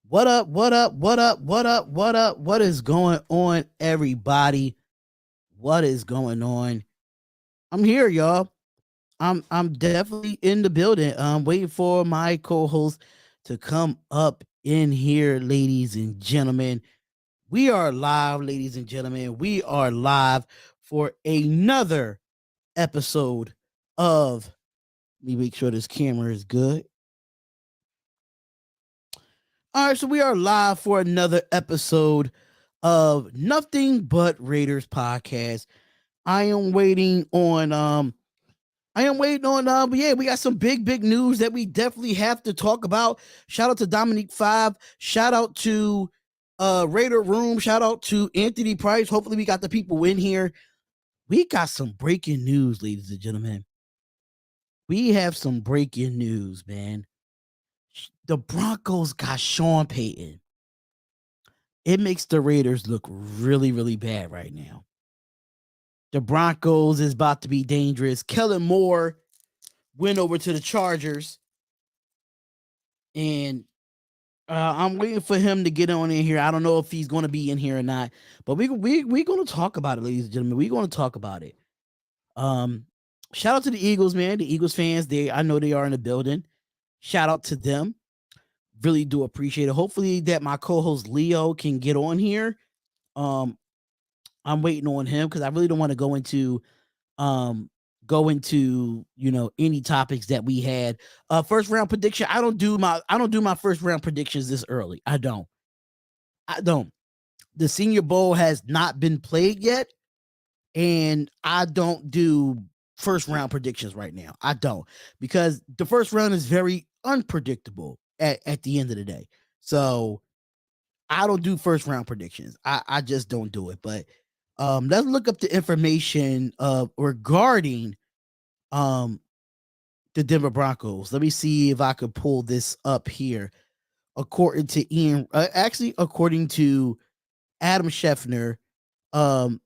What up? What up? What up? What up? What up? What is going on, everybody? What is going on? I'm here, y'all. I'm definitely in the building. I'm waiting for my co-host to come up in here, ladies and gentlemen. We are live, ladies and gentlemen. We are live for another episode of. Let me make sure this camera is good. All right, so we are live for another episode of Nothing But Raiders podcast. I am waiting on but yeah, we got some big news that we definitely have to talk about. Shout out to Dominique 5, shout out to Raider Room, shout out to Anthony Price. Hopefully we got the people in here. We got some breaking news, ladies and gentlemen. We have some breaking news, man. The Broncos got Sean Payton. It makes the Raiders look really bad right now. The Broncos is about to be dangerous. Kellen Moore went over to the Chargers, and I'm waiting for him to get on in here. I don't know if he's going to be in here or not, but we're going to talk about it, ladies and gentlemen. We're going to talk about it. Shout out to the Eagles, man. The Eagles fans, I know they are in the building. Shout out to them. Really do appreciate it. Hopefully that my co-host Leo can get on here. I'm waiting on him because I really don't want to go into any topics that we had. First round prediction. I don't do my first round predictions this early. I don't. The Senior Bowl has not been played yet, and I don't do first round predictions right now. I don't, because the first round is very unpredictable at the end of the day. So I don't do first round predictions. I just don't do it. But let's look up the information regarding the Denver Broncos. Let me see if I could pull this up here. According to according to Adam Scheffner, to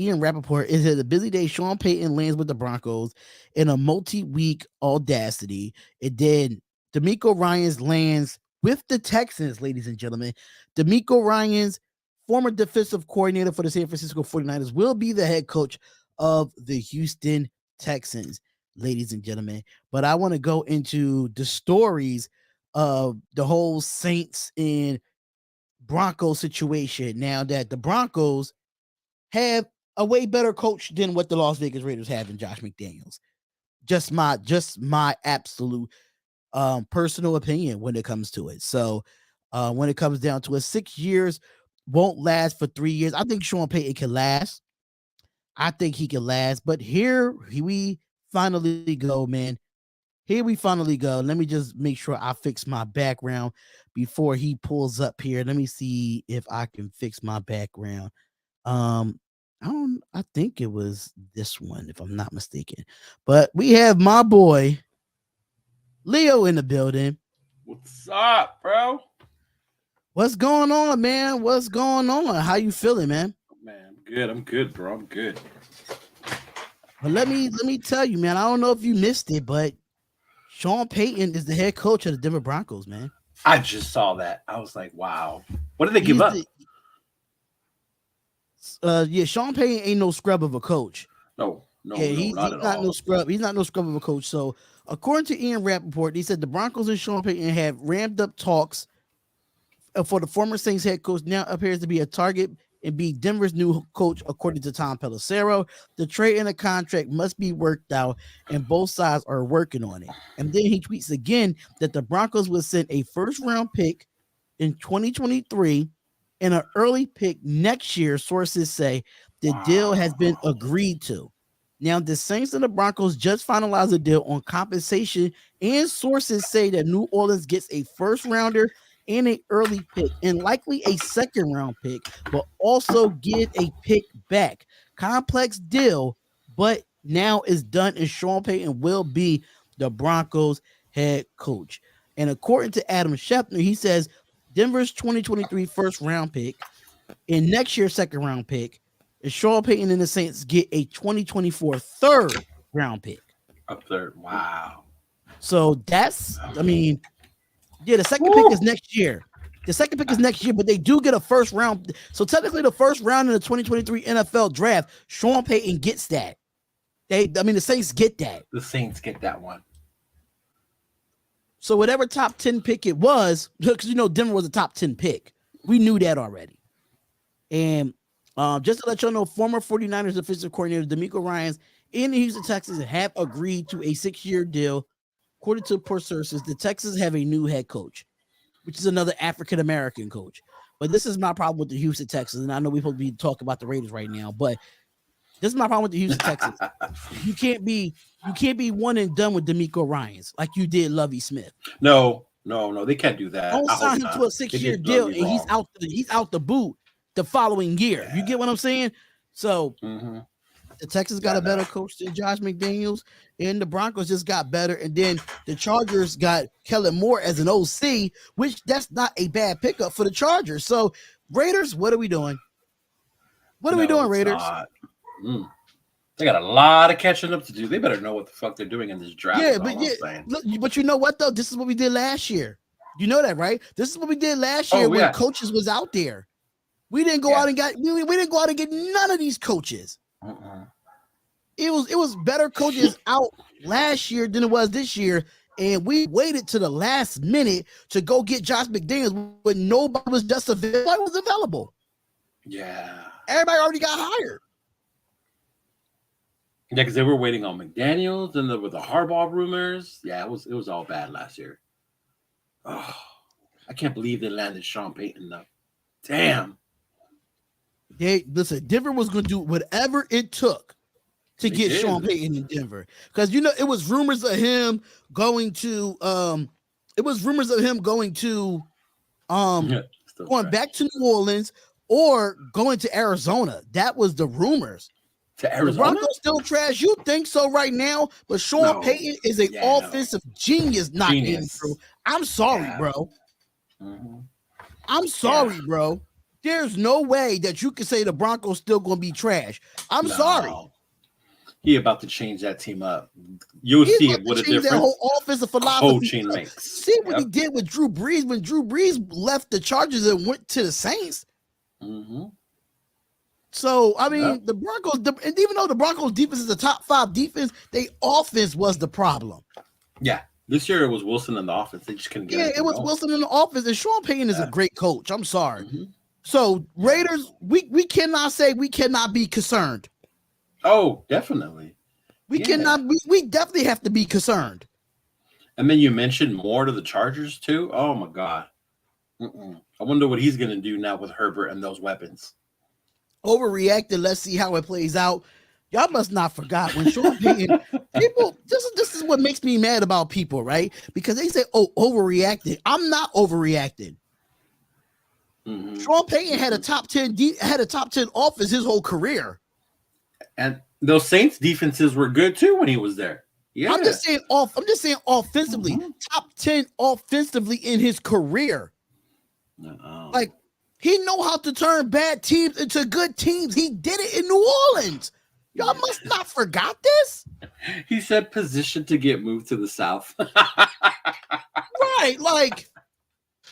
Ian Rappaport, is that a busy day Sean Payton lands with the Broncos in a multi-week audacity. And then D'Amico Ryans lands with the Texans, ladies and gentlemen. D'Amico Ryans, former defensive coordinator for the San Francisco 49ers, will be the head coach of the Houston Texans, ladies and gentlemen. But I want to go into the stories of the whole Saints and Broncos situation. Now that the Broncos have a way better coach than what the Las Vegas Raiders have in Josh McDaniels. Just my absolute personal opinion when it comes to it. So when it comes down to it, 6 years won't last for 3 years. I think Sean Payton can last. I think he can last. But here we finally go, man. Here we finally go. Let me just make sure I fix my background before he pulls up here. Let me see if I can fix my background. I think it was this one, if I'm not mistaken. But we have my boy Leo in the building. What's up, bro? What's going on, man? What's going on? How you feeling, man? Man, I'm good. I'm good, bro. I'm good. But let me tell you, man. I don't know if you missed it, but Sean Payton is the head coach of the Denver Broncos, man. I just saw that. I was like, wow. What did they give up? Sean Payton ain't no scrub of a coach. No, he's not no scrub. He's not no scrub of a coach. So, according to Ian Rappaport, he said the Broncos and Sean Payton have ramped up talks for the former Saints head coach. Now appears to be a target and be Denver's new coach, according to Tom Pelissero. The trade and the contract must be worked out, and both sides are working on it. And then he tweets again that the Broncos will send a first-round pick in 2023 and an early pick next year. Sources say the deal has been agreed to. Now, the Saints and the Broncos just finalized a deal on compensation, and sources say that New Orleans gets a first-rounder and an early pick, and likely a second-round pick, but also get a pick back. Complex deal, but now is done, and Sean Payton will be the Broncos head coach. And according to Adam Scheffner, he says Denver's 2023 first-round pick and next year's second-round pick, and Sean Payton and the Saints get a 2024 third-round pick. A third. Wow. So that's, the second pick is next year. The second pick is next year, but they do get a first round. So technically, the first round in the 2023 NFL draft, Sean Payton gets that. The Saints get that. The Saints get that one. So whatever top 10 pick it was, because Denver was a top 10 pick. We knew that already. And just to let y'all know, former 49ers offensive coordinator DeMeco Ryans and the Houston Texans have agreed to a 6-year deal. According to report sources, the Texans have a new head coach, which is another African-American coach. But this is my problem with the Houston Texans. And I know we're supposed to be talking about the Raiders right now, but this is my problem with the Houston Texans. You can't be one and done with DeMeco Ryans like you did Lovie Smith. No, they can't do that. Don't sign him to a 6-year deal and he's out the boot the following year. Yeah. You get what I'm saying? So the Texans got a better coach than Josh McDaniels, and the Broncos just got better. And then the Chargers got Kellen Moore as an OC, which that's not a bad pickup for the Chargers. So Raiders, what are we doing? What are we doing, Raiders? They got a lot of catching up to do. They better know what the fuck they're doing in this draft. Yeah, but you know what though? This is what we did last year. You know that, right? This is what we did last year when coaches was out there. We didn't go out and we didn't go out and get none of these coaches. It was better coaches out last year than it was this year, and we waited to the last minute to go get Josh McDaniels when nobody was just available. Yeah, everybody already got hired. Yeah, because they were waiting on McDaniels, and there were the Harbaugh rumors. Yeah, it was all bad last year. Oh, I can't believe they landed Sean Payton though. Damn. Listen, Denver was going to do whatever it took to get Sean Payton in Denver, because it was rumors of him going to going back to New Orleans or going to Arizona. That was the rumors. To Arizona? The Broncos still trash. You think so right now? But Sean Payton is an offensive genius. Not in through. I'm sorry, bro. I'm sorry, bro. There's no way that you can say the Broncos still going to be trash. I'm sorry. He about to change that team up. You'll see what a difference that whole offensive philosophy coaching makes. See what he did with Drew Brees when Drew Brees left the Chargers and went to the Saints. So, I mean, the Broncos, and even though the Broncos defense is a top 5 defense, their offense was the problem. Yeah. This year it was Wilson in the offense. They just couldn't get it was Wilson in the offense, and Sean Payton is a great coach. I'm sorry. So, Raiders, we cannot say we cannot be concerned. Oh, definitely. We cannot. We definitely have to be concerned. And then you mentioned more to the Chargers too. Oh my God. I wonder what he's going to do now with Herbert and those weapons. Overreacted. Let's see how it plays out. Y'all must not forgot when Sean Payton. People, this is what makes me mad about people, right? Because they say, "Oh, overreacted." I'm not overreacting. Sean Payton had a top 10 offense his whole career. And those Saints defenses were good too when he was there. Yeah, I'm just saying offensively, top 10 offensively in his career. Like he know how to turn bad teams into good teams. He did it in New Orleans. Y'all must not forgot this. He said position to get moved to the South. Right, like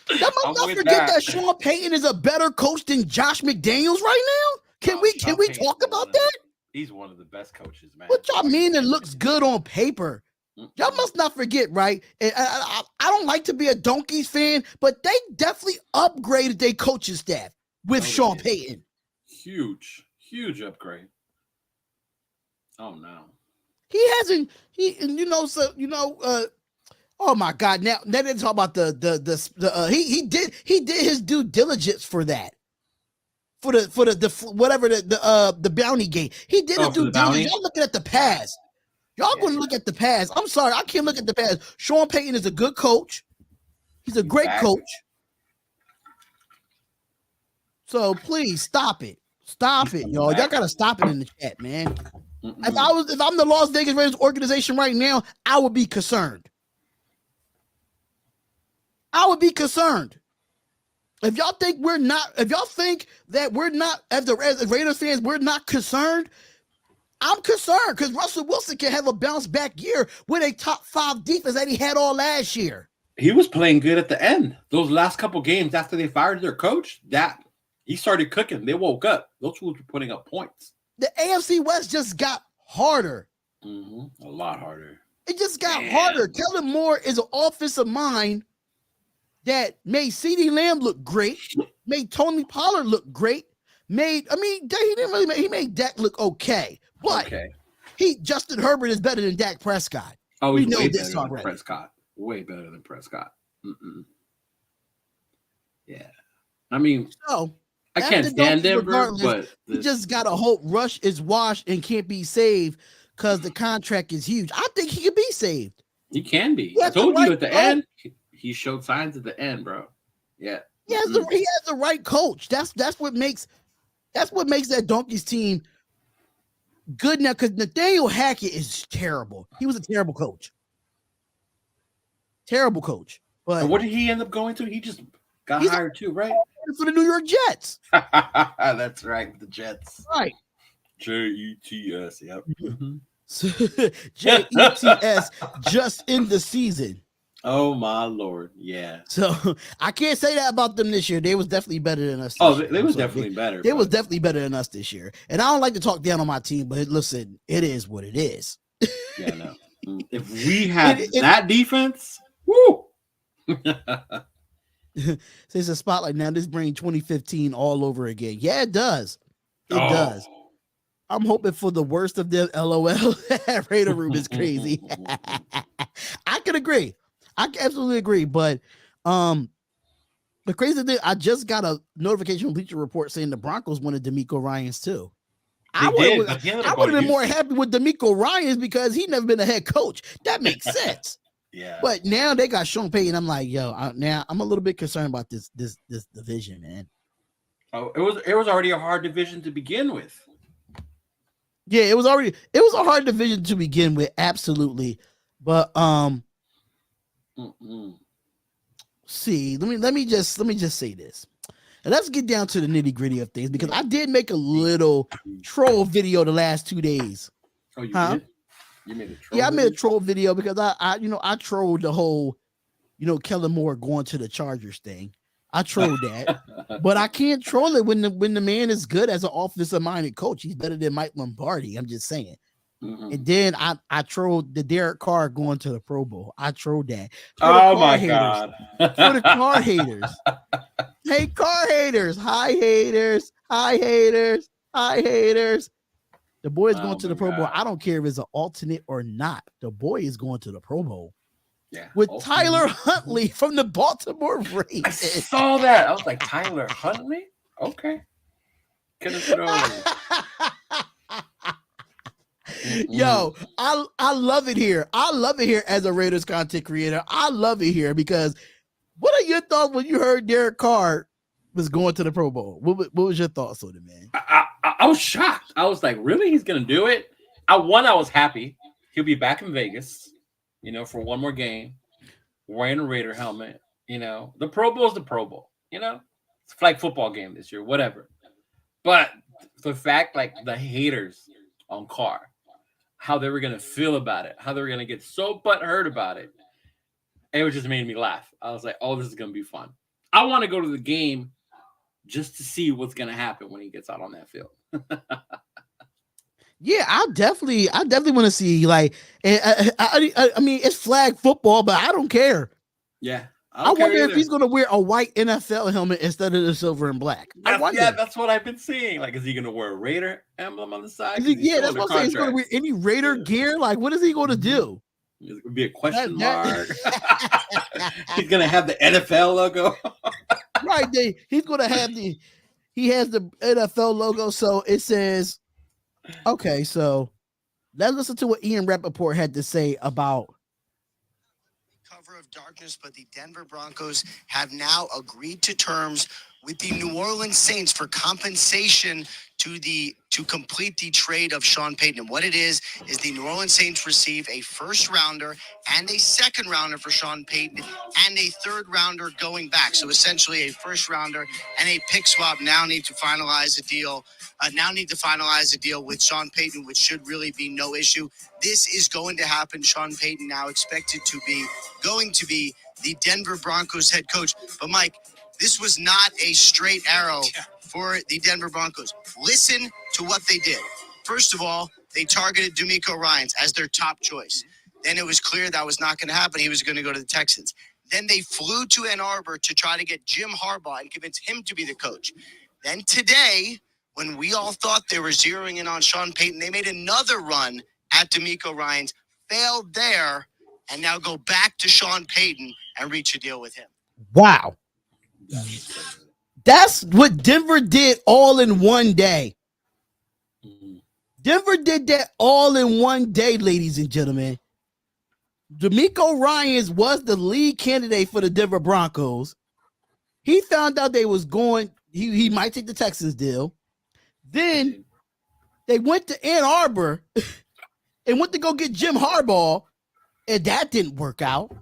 y'all must not forget that Sean Payton is a better coach than Josh McDaniels right now. Can we talk about that? He's one of the best coaches, man. What y'all mean it looks good on paper? Y'all must not forget, right? And I don't like to be a Donkeys fan, but they definitely upgraded their coaching staff with Sean Payton. Huge upgrade. Oh no. He hasn't. Oh my God! Now they talk about he did his due diligence for that. For the bounty gate. He did his due diligence. Y'all looking at the past. Y'all going to look at the past. I'm sorry, I can't look at the past. Sean Payton is a good coach. He's a great coach. So please stop it. Stop it, y'all. Y'all gotta stop it in the chat, man. If I'm the Las Vegas Raiders organization right now, I would be concerned. If y'all think that we're not, as Raiders fans, we're not concerned, I'm concerned because Russell Wilson can have a bounce back year with a top 5 defense that he had all last year. he was playing good at the end. Those last couple games after they fired their coach, that he started cooking. They woke up. Those fools were putting up points. The AFC West just got harder. A lot harder. It just got harder. Kellen Moore is an offensive mind that made CeeDee Lamb look great, made Tony Pollard look great, he didn't really he made Dak look okay, but Justin Herbert is better than Dak Prescott. Oh, we know this already. Prescott, way better than Prescott. Yeah, I mean, so I can't stand Denver, but he just got to hope Rush is washed and can't be saved because the contract is huge. I think he can be saved. He can be. I told you at the end. He showed signs at the end, bro. Yeah, he has the right coach. That's what makes that Donkeys team good now. Because Nathaniel Hackett is terrible. He was a terrible coach. But and what did he end up going to? He just got hired too, right? For the New York Jets. That's right, the Jets. Right. Jets. Yep. Jets just in the season. Oh my Lord, yeah. So I can't say that about them this year. They was definitely better than us. They was definitely better. They was definitely better than us this year. And I don't like to talk down on my team, but listen, it is what it is. Yeah, no. If we had that defense, woo. There's a spotlight now. This brings 2015 all over again. Yeah, it does. It does. I'm hoping for the worst of them. LOL. Raider room is crazy. I can agree. I can absolutely agree. But the crazy thing, I just got a notification from Bleacher Report saying the Broncos wanted D'Amico Ryans too. I would have been more happy with D'Amico Ryans because he'd never been a head coach. That makes sense. Yeah. But now they got Sean Payton. I'm like, now I'm a little bit concerned about this division, man. Oh, it was already a hard division to begin with. Yeah, it was a hard division to begin with, absolutely. But see, let me just say this. And let's get down to the nitty-gritty of things because I did make a little troll video the last 2 days. Oh, you did? You made a troll? Yeah, I made a troll video because I trolled the whole, Kellen Moore going to the Chargers thing. I trolled that, but I can't troll it when the man is good as an offensive-minded coach. He's better than Mike Lombardi. I'm just saying. And then I trolled the Derek Carr going to the Pro Bowl. I trolled that. Oh my God! For the Carr haters. Hey, Carr haters! Hi haters! Hi haters! Hi haters! The boy is going to the Pro Bowl. I don't care if it's an alternate or not. The boy is going to the Pro Bowl. Yeah, with Tyler Huntley from the Baltimore Ravens. I saw that. I was like, Tyler Huntley? Okay. Couldn't throw Yo, I love it here. I love it here as a Raiders content creator. I love it here because what are your thoughts when you heard Derek Carr was going to the Pro Bowl? What was your thoughts on it, man? I was shocked. I was like, really? He's going to do it? I was happy. He'll be back in Vegas, for one more game, wearing a Raider helmet. The Pro Bowl is the Pro Bowl. It's a flag football game this year, whatever. But the fact, like the haters on Carr, how they were going to feel about it, how they were going to get so butthurt about it, it just made me laugh. I was like, oh, this is going to be fun. I want to go to the game just to see what's going to happen when he gets out on that field. Yeah, I definitely want to see, like, I mean, it's flag football, but I don't care. Yeah. I wonder if he's going to wear a white NFL helmet instead of the silver and black. That's what I've been seeing. Like, is he going to wear a Raider emblem on the side? Yeah, that's what I'm saying. He's going to wear any Raider gear. Like, what is he going to do? It's going to be a question mark. He's going to have the NFL logo. Right. He's going to have he has the NFL logo. So it says, okay, so let's listen to what Ian Rappaport had to say about cover of darkness, but the Denver Broncos have now agreed to terms with the New Orleans Saints for compensation to complete the trade of Sean Payton. And what it is the New Orleans Saints receive a first rounder and a second rounder for Sean Payton and a third rounder going back. So essentially a first rounder and a pick swap now need to finalize a deal. With Sean Payton, which should really be no issue. This is going to happen. Sean Payton now expected to be the Denver Broncos head coach. But Mike, this was not a straight arrow for the Denver Broncos. Listen to what they did. First of all, they targeted D'Amico Ryans as their top choice. Then it was clear that was not going to happen. He was going to go to the Texans. Then they flew to Ann Arbor to try to get Jim Harbaugh and convince him to be the coach. Then today, when we all thought they were zeroing in on Sean Payton, they made another run at D'Amico Ryans, failed there, and now go back to Sean Payton and reach a deal with him. Wow. That's what Denver did all in one day. Denver did that all in one day, ladies and gentlemen. D'Amico Ryans was the lead candidate for the Denver Broncos. He found out they was going, he might take the Texans deal. Then they went to Ann Arbor and went to go get Jim Harbaugh, and that didn't work out.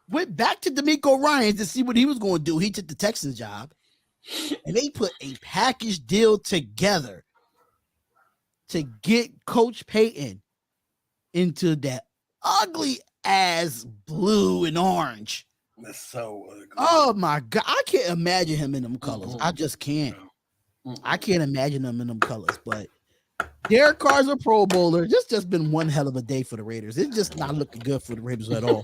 Went back to D'Amico Ryans to see what he was going to do. He took the Texans job, and they put a package deal together to get Coach Payton into that ugly ass blue and orange. That's so ugly. Oh my God. I can't imagine him in them colors. I just can't. I can't imagine him in them colors. But Derek Carr's a Pro Bowler. This just been one hell of a day for the Raiders. It's just not looking good for the Raiders at all.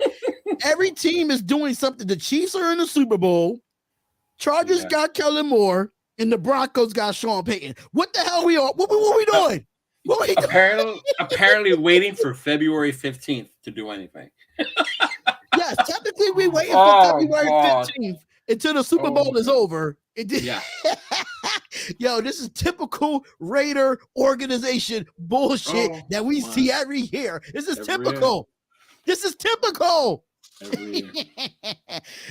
Every team is doing something. The Chiefs are in the Super Bowl. Chargers got Kellen Moore, and the Broncos got Sean Payton. What the hell we are? What we doing? Apparently waiting for February 15th to do anything. Yes, technically we waiting for February 15th until the Super Bowl is over. Yeah. Yo, this is typical Raider organization bullshit that we see every year. This is typical. This is typical. And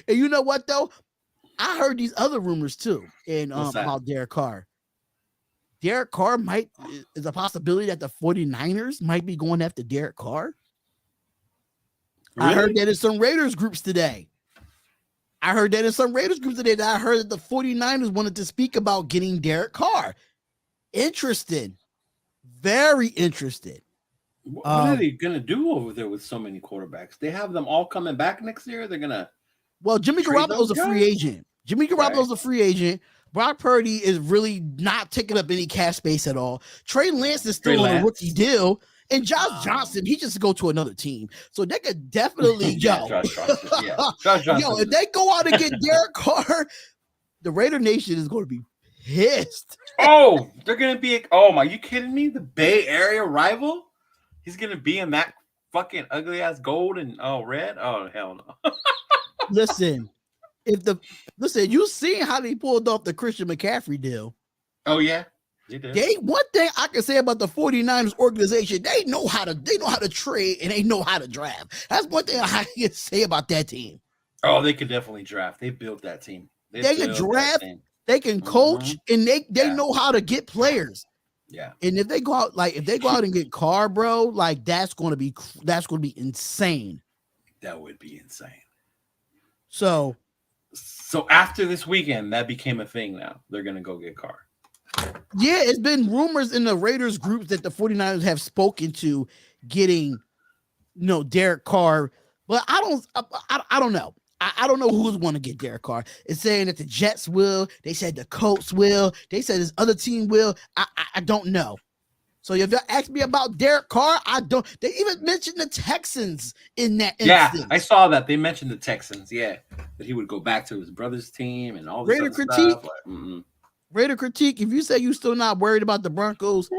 you know what though? I heard these other rumors too, and about Derek Carr. Derek Carr is a possibility that the 49ers might be going after Derek Carr. Really? I heard that in some Raiders groups today. I heard that I heard that the 49ers wanted to speak about getting Derek Carr. Interesting. Very interesting. What are they going to do over there with so many quarterbacks? They have them all coming back next year? They're going to... Well, Jimmy Garoppolo's a free agent. A free agent. Brock Purdy is really not taking up any cap space at all. Trey Lance is still on a rookie deal. And Josh Johnson, he just go to another team. So they could definitely, Josh Johnson. Yo, if they go out and get Derek Carr, the Raider Nation is going to be pissed. Oh, they're going to be, are you kidding me? The Bay Area rival? He's going to be in that fucking ugly ass gold and red? Oh, hell no. Listen, you seen how they pulled off the Christian McCaffrey deal. Oh, yeah. One thing I can say about the 49ers organization, they know how to trade and they know how to draft. That's one thing I can say about that team. Oh, they could definitely draft. They built that team. They can draft, they can coach, and they know how to get players. Yeah. And if they go out and get Carr, bro, like that's gonna be insane. That would be insane. So after this weekend, that became a thing now. They're gonna go get Carr. Yeah, it's been rumors in the Raiders groups that the 49ers have spoken to getting, Derek Carr, but I don't know. I don't know who's going to get Derek Carr. It's saying that the Jets will. They said the Colts will. They said this other team will. I don't know. So if you ask me about Derek Carr, I don't. They even mentioned the Texans in that instance. Yeah, I saw that. They mentioned the Texans, that he would go back to his brother's team and all this Raider other critique. stuff. Like, Raider critique. If you say you're still not worried about the Broncos,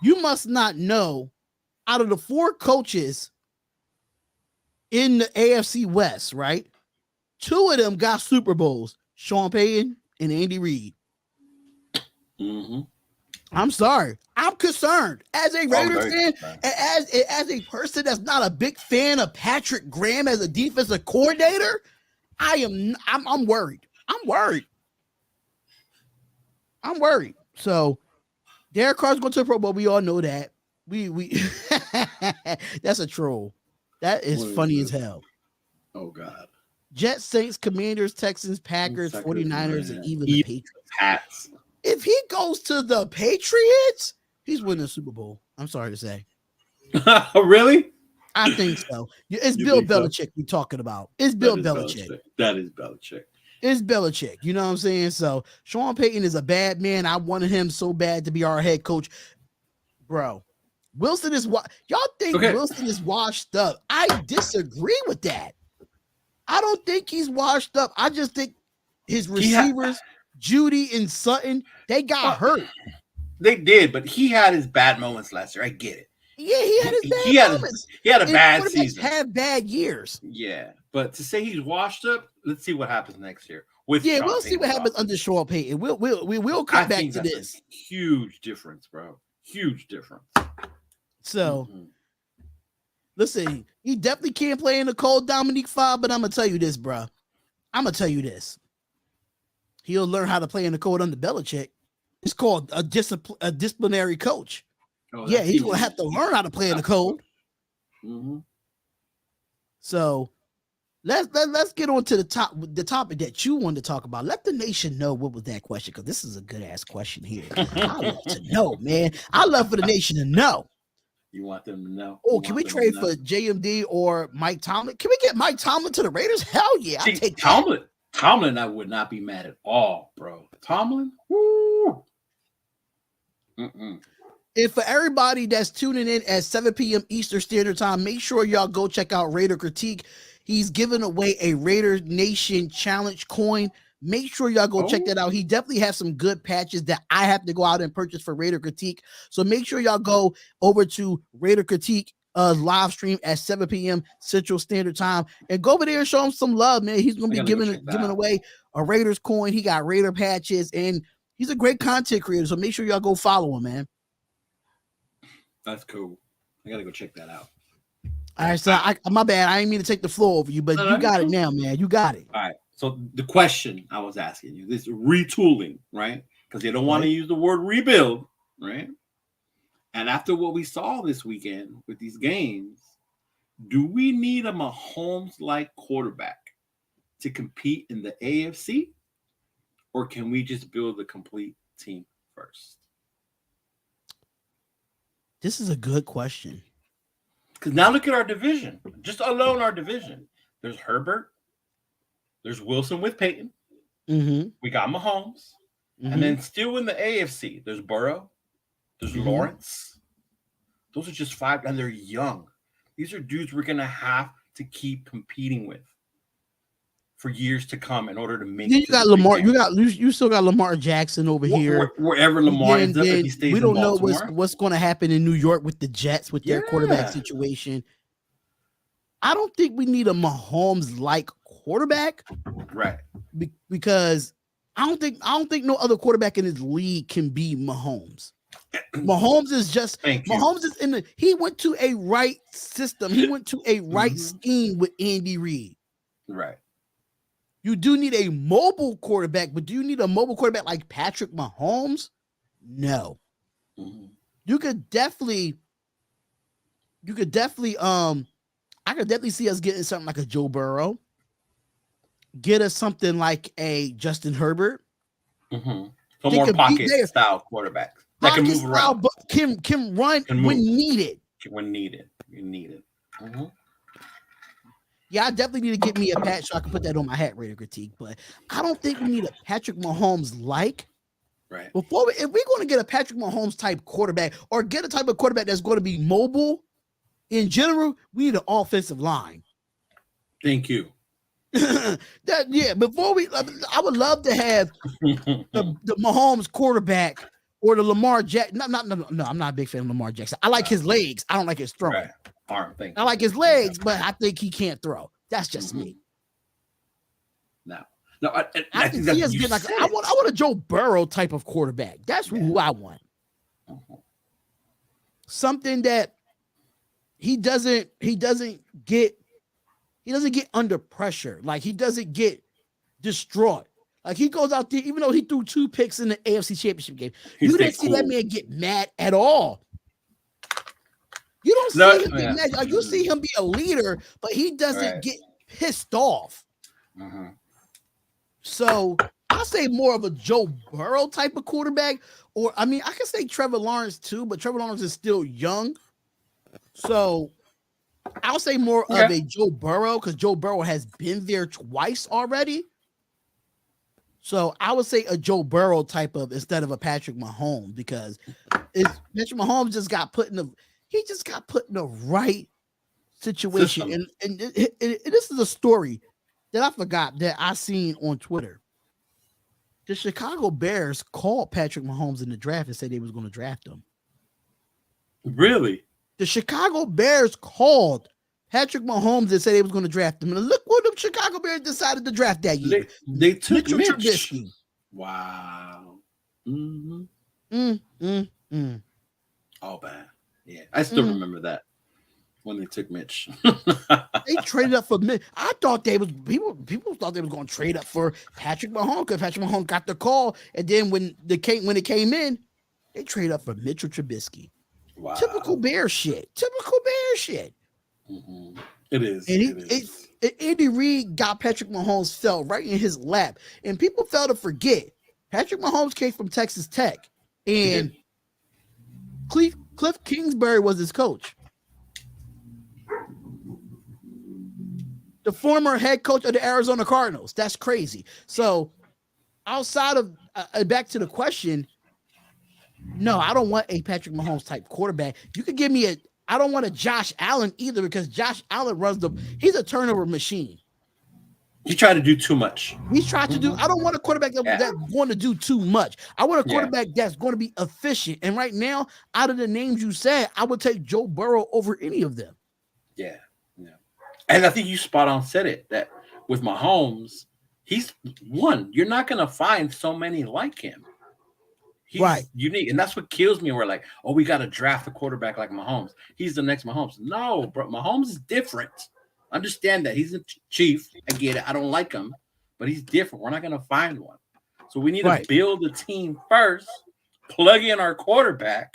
you must not know out of the 4 coaches in the AFC West, right? 2 of them got Super Bowls, Sean Payton and Andy Reid. Mm-hmm. I'm sorry. I'm concerned as a Raiders fan, and as a person that's not a big fan of Patrick Graham as a defensive coordinator. I'm worried. I'm worried. So Derek Carr's going to the Pro Bowl. We all know that. We that's a troll. That is funny as hell. Oh God. Jets, Saints, Commanders, Texans, Packers, 49ers, and even the Patriots. If he goes to the Patriots, he's winning the Super Bowl. I'm sorry to say. Really? I think so. It's You Bill think so? Belichick we're talking about. It's Bill Belichick. That is Belichick. It's Belichick. You know what I'm saying? So Sean Payton is a bad man. I wanted him so bad to be our head coach. Bro, Wilson is what y'all think Wilson is washed up. I disagree with that. I don't think he's washed up. I just think his receivers, Judy and Sutton, they got hurt. They did, but he had his bad moments last year. I get it. Yeah, he had his bad moments. He had a bad season. Have bad years. Yeah, but to say he's washed up, let's see what happens next year. We'll see what happens under Sean Payton. We'll come back to this. Huge difference, bro. Huge difference. So, listen, he definitely can't play in the cold Dominique 5, but I'm gonna tell you this, bro. I'm gonna tell you this. He'll learn how to play in the cold under Belichick. It's called a disciplinary coach. Oh, yeah, he's gonna have to learn how to play in the cold. Mm-hmm. So let's get on to the topic that you wanted to talk about. Let the nation know what was that question, because this is a good ass question here. I love to know, man. I love for the nation to know. You want them to know? Oh, can we trade for JMD or Mike Tomlin? Can we get Mike Tomlin to the Raiders? Hell yeah, I'll take Tomlin. Tomlin, I would not be mad at all, bro. Tomlin, woo. And for everybody that's tuning in at 7 p.m. Eastern Standard Time, make sure y'all go check out Raider Critique. He's giving away a Raider Nation Challenge coin. Make sure y'all go check that out. He definitely has some good patches that I have to go out and purchase for Raider Critique. So make sure y'all go over to Raider Critique live stream at 7 p.m. Central Standard Time and go over there and show him some love, man. He's going to be giving away a Raiders coin. He got Raider patches, and he's a great content creator. So make sure y'all go follow him, man. That's cool. I got to go check that out. All right, so my bad. I didn't mean to take the floor over you, but you got it now, man. You got it. All right. So the question I was asking you, this retooling, right? Because they don't want to use the word rebuild, right? And after what we saw this weekend with these games, do we need a Mahomes-like quarterback to compete in the AFC? Or can we just build a complete team first? This is a good question. Because now look at our division. Just alone our division. There's Herbert. There's Wilson with Peyton. Mm-hmm. We got Mahomes. Mm-hmm. And then still in the AFC, there's Burrow. There's Lawrence. Those are just 5, and they're young. These are dudes we're going to have to keep competing with for years to come in order to make. Then you got Lamar. You still got Lamar Jackson over here. Wherever Lamar ends up, if he stays we don't in know Baltimore. what's going to happen in New York with the Jets with their quarterback situation. I don't think we need a Mahomes-like quarterback, right? Because I don't think no other quarterback in this league can be Mahomes. Mahomes is just Mahomes is he went to a right system. He went to a right scheme with Andy Reid. Right. You do need a mobile quarterback, but do you need a mobile quarterback like Patrick Mahomes? No. Mm-hmm. You could definitely I could definitely see us getting something like a Joe Burrow. Get us something like a Justin Herbert. Mm-hmm. Some more pocket style quarterbacks that can move around, but can run when needed. When needed, you need it. Mm-hmm. Yeah, I definitely need to get me a patch so I can put that on my hat Raider Critique. But I don't think we need a Patrick Mahomes like. Right. If we're going to get a Patrick Mahomes type quarterback or get a type of quarterback that's going to be mobile, in general, we need an offensive line. Thank you. Before I would love to have the Mahomes quarterback or the Lamar Jackson. No, I'm not a big fan of Lamar Jackson. I like his legs. I don't like his throwing. Right. Arm, I like his legs, but I think he can't throw. That's just me. No, I think that's getting like I want a Joe Burrow type of quarterback. That's who I want. Something that he doesn't get under pressure. Like he doesn't get destroyed. Like he goes out there, even though he threw 2 picks in the AFC Championship game, you didn't see that man get mad at all. You don't see him get mad. Like you see him be a leader, but he doesn't get pissed off. Mm-hmm. So I say more of a Joe Burrow type of quarterback, or I can say Trevor Lawrence too, but Trevor Lawrence is still young. So I'll say more of a Joe Burrow because Joe Burrow has been there twice already. So I would say a Joe Burrow type of instead of a Patrick Mahomes because Patrick Mahomes just got put in the right situation. And this is a story that I forgot that I seen on Twitter. The Chicago Bears called Patrick Mahomes in the draft and said they was going to draft him. Really? The Chicago Bears called Patrick Mahomes and said they was going to draft him. And look what the Chicago Bears decided to draft that year. They took Mitch Mitch. Trubisky. Wow. Mm-hmm. Oh, bad. Yeah, I still remember that when they took Mitch. They traded up for Mitch. I thought people thought they was going to trade up for Patrick Mahomes because Patrick Mahomes got the call, and then when it came in, they traded up for Mitchell Trubisky. Wow. Typical Bear shit. Mm-hmm. It is. And Andy Reid got Patrick Mahomes fell right in his lap, and people fail to forget Patrick Mahomes came from Texas Tech, and Cliff Kingsbury was his coach. The former head coach of the Arizona Cardinals. That's crazy. So outside of back to the question, no, I don't want a Patrick Mahomes type quarterback. You could give me I don't want a Josh Allen either because Josh Allen he's a turnover machine. He tried to do too much. He's tried to do. I don't want a quarterback that's going to do too much. I want a quarterback that's going to be efficient. And right now, out of the names you said, I would take Joe Burrow over any of them. Yeah. And I think you spot on said it that with Mahomes, he's one. You're not going to find so many like him. He's unique. And that's what kills me. We're like, oh, we got to draft a quarterback like Mahomes. He's the next Mahomes. No, bro. Mahomes is different. Understand that. He's a chief. I get it. I don't like him, but he's different. We're not going to find one. So we need to build a team first, plug in our quarterback.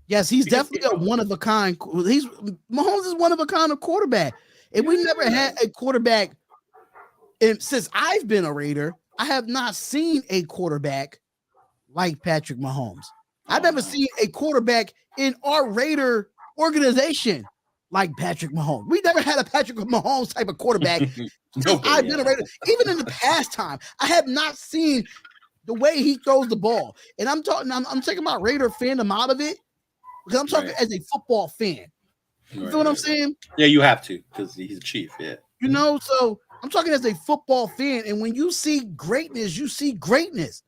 Yes, he's definitely a one-of-a-kind. Mahomes is one-of-a-kind of quarterback. And we never had a quarterback. And since I've been a Raider, I have not seen a quarterback like Patrick Mahomes. I've never seen a quarterback in our Raider organization like Patrick Mahomes. We never had a Patrick Mahomes type of quarterback. I've been a Raider. Even in the past time, I have not seen the way he throws the ball. And I'm taking my Raider fandom out of it because I'm talking as a football fan. You feel what I'm saying? Yeah, you have to because he's a chief. Yeah. You know, so I'm talking as a football fan. And when you see greatness, you see greatness.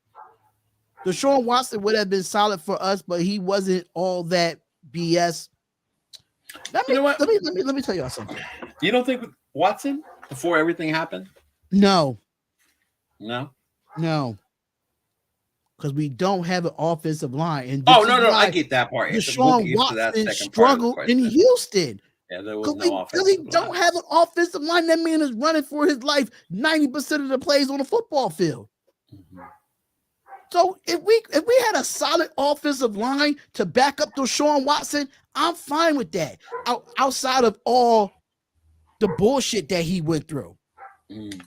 Deshaun Watson would have been solid for us, but he wasn't all that BS. Let me tell y'all something. You don't think Watson before everything happened? No. Because we don't have an offensive line. And I get that part. Deshaun Watson struggled in Houston. Yeah, there was no offensive because he don't have an offensive line. That man is running for his life 90% of the plays on the football field. Mm-hmm. So if we had a solid offensive line to back up Deshaun Watson, I'm fine with that. Outside of all the bullshit that he went through. Mm.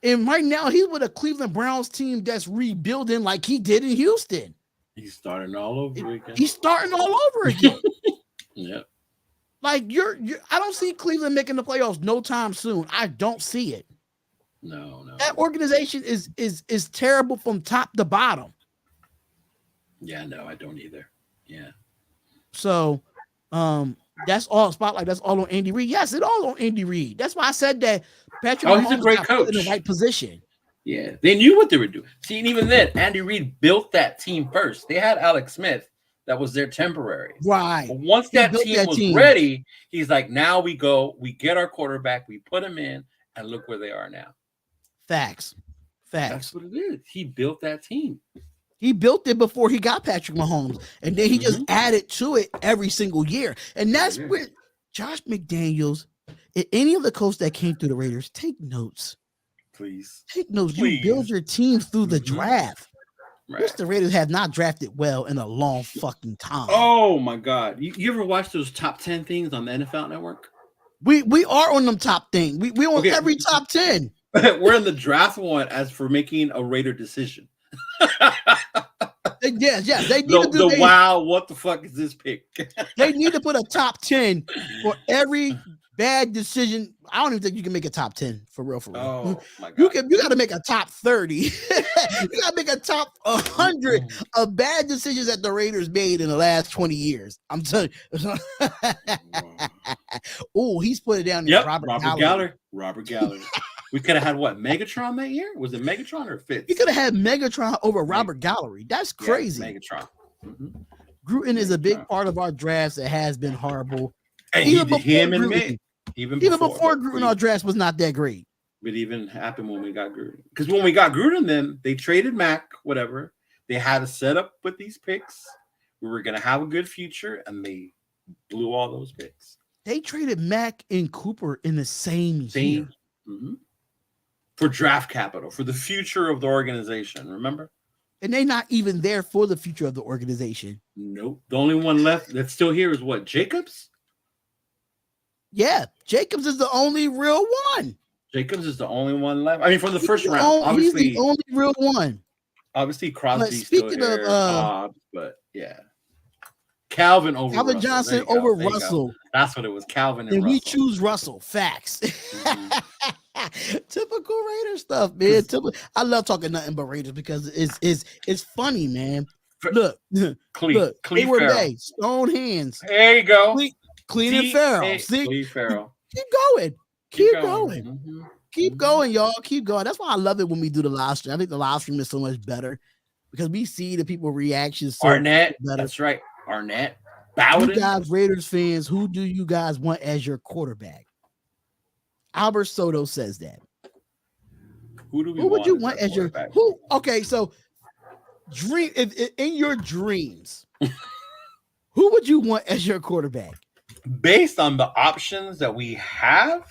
And right now he's with a Cleveland Browns team that's rebuilding like he did in Houston. He's starting all over again. Yeah. Like I don't see Cleveland making the playoffs no time soon. I don't see it. No. That organization is terrible from top to bottom. Yeah, no, I don't either. Yeah. So, that's all spotlight. That's all on Andy Reid. Yes, it's all on Andy Reid. That's why I said that Patrick Mahomes he's a great coach in the right position. Yeah, they knew what they were doing. See, and even then, Andy Reid built that team first. They had Alex Smith that was their temporary. Right. But once that team was ready, he's like, now we get our quarterback, we put him in, and look where they are now. Facts. That's what it is. He built that team. He built it before he got Patrick Mahomes, and then he just added to it every single year. And that's where Josh McDaniels and any other coach that came through the Raiders, take notes. Please. Take notes. You build your team through the draft. Right. Which the Raiders have not drafted well in a long fucking time. Oh, my God. You ever watch those top 10 things on the NFL Network? We are on them top thing. We on every top 10. We're in the draft one as for making a Raider decision. Yes, they need to do wow. What the fuck is this pick? They need to put a top 10 for every bad decision. I don't even think you can make a top 10 for real. Oh my God. You got to make a top 30. You got to make a top 100 of bad decisions that the Raiders made in the last 20 years. I'm telling you. Oh, he's put it down. Yep, Robert Gallery. We could have had what, Megatron that year? Was it Megatron or Fitz? You could have had Megatron over Robert Gallery. That's crazy. Yeah, Megatron. Mm-hmm. Gruden is a big part of our drafts that has been horrible. And even before Gruden, our draft was not that great. It even happened when we got Gruden. Because when we got Gruden, then they traded Mac, whatever. They had a setup with these picks. We were going to have a good future, and they blew all those picks. They traded Mac and Cooper in the same year. Mm-hmm. For draft capital, for the future of the organization, remember? And they're not even there for the future of the organization. Nope. The only one left that's still here is what, Jacobs? Yeah, Jacobs is the only real one. Jacobs is the only one left. I mean, from the first round, obviously, he's the only real one. Obviously, Crosby's still here, but yeah, Calvin Johnson over Russell. That's what it was, Calvin and Russell. We choose Russell. Facts. Mm-hmm. Typical Raiders stuff, man. I love talking nothing but Raiders because it's funny, man. Look, Clean Bay, Stone Hands. There you go. Clean and Farrell. See, Farrell. Keep going. Keep going. Mm-hmm. Keep going, y'all. Keep going. That's why I love it when we do the live stream. I think the live stream is so much better because we see the people reactions. So Arnett. Better. That's right. Arnett. Bowden. You guys, Raiders fans, who do you guys want as your quarterback? Albert Soto says that. Who would you want as your who? Okay, so dream in your dreams, who would you want as your quarterback? Based on the options that we have,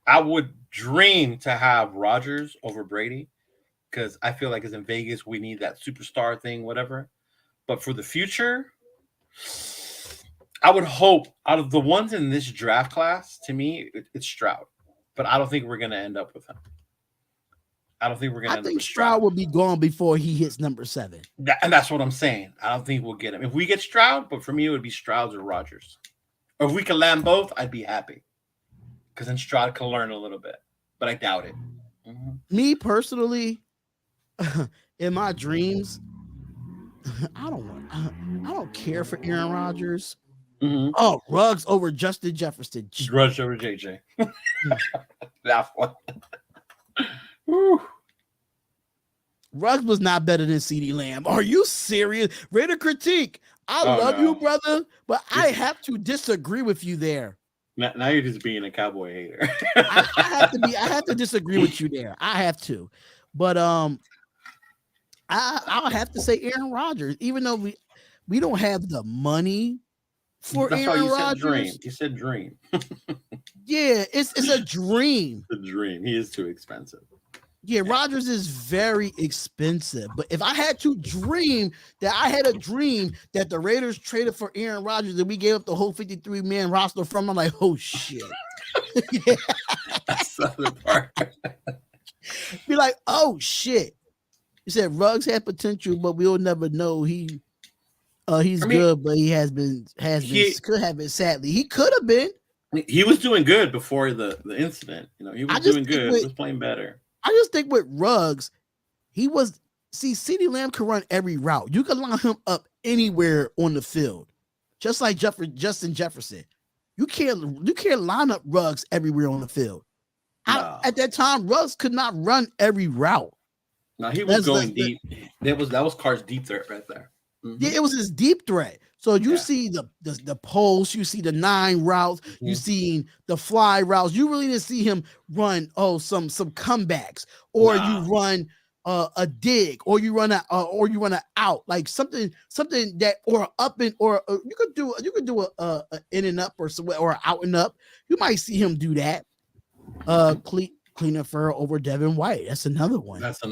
I would dream to have Rodgers over Brady because I feel like as in Vegas, we need that superstar thing, whatever. But for the future, I would hope out of the ones in this draft class, to me, it's Stroud. But I don't think we're going to end up with him. I think Stroud will be gone before he hits number 7. And that's what I'm saying. I don't think we'll get him. If we get Stroud, but for me, it would be Stroud or Rodgers. Or if we could land both, I'd be happy. Because then Stroud can learn a little bit. But I doubt it. Mm-hmm. Me personally, in my dreams, I don't care for Aaron Rodgers. Mm-hmm. Oh, Ruggs over Justin Jefferson. Ruggs over JJ. That one. Woo. Ruggs was not better than CeeDee Lamb. Are you serious? Raider critique. I love you, brother, but I have to disagree with you there. Now you're just being a Cowboy hater. I have to disagree with you there. I have to. But I'll have to say Aaron Rodgers, even though we don't have the money for Aaron Rodgers. You said dream. Yeah, it's a dream. It's a dream. He is too expensive. Yeah, Rodgers is very expensive. But if I had to dream that I had a dream that the Raiders traded for Aaron Rodgers and we gave up the whole 53-man roster from, I'm like, oh shit. Yeah. That's the other part. Be like, oh shit. You said Ruggs had potential, but we'll never know. He's good, but he could have been sadly. He could have been. He was doing good before the incident. He was doing good. He was playing better. I just think with Ruggs, CeeDee Lamb can run every route. You can line him up anywhere on the field, just like Justin Jefferson. You can't line up Ruggs everywhere on the field. No. At that time, Ruggs could not run every route. No, he was going deep. That was Carr's deep threat right there. Mm-hmm. Yeah, it was his deep threat. So you see the post, you see the 9 routes, you see the fly routes. You really didn't see him run some comebacks, or you run a dig, or you run a out, like something that, or up and, or you could do a in and up or somewhere, or out and up. You might see him do that. Cleaner fur over Devin White. That's another one. That's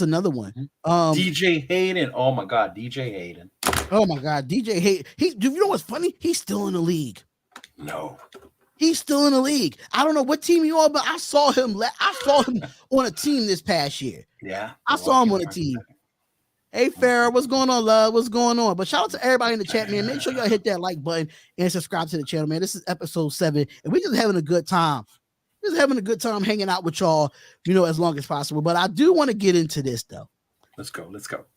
another one. DJ Hayden. Oh my God, DJ Hayden. Oh my God, DJ Hayden. You know what's funny? He's still in the league. No, he's still in the league. I don't know what team he on, but I saw him on a team this past year. Yeah, I saw him on a team. Hey, Farrah, what's going on, love? What's going on? But shout out to everybody in the chat, man. Make sure y'all hit that like button and subscribe to the channel, man. This is episode 7, and we're just having a good time. Just having a good time hanging out with y'all, as long as possible. But I do want to get into this, though. Let's go.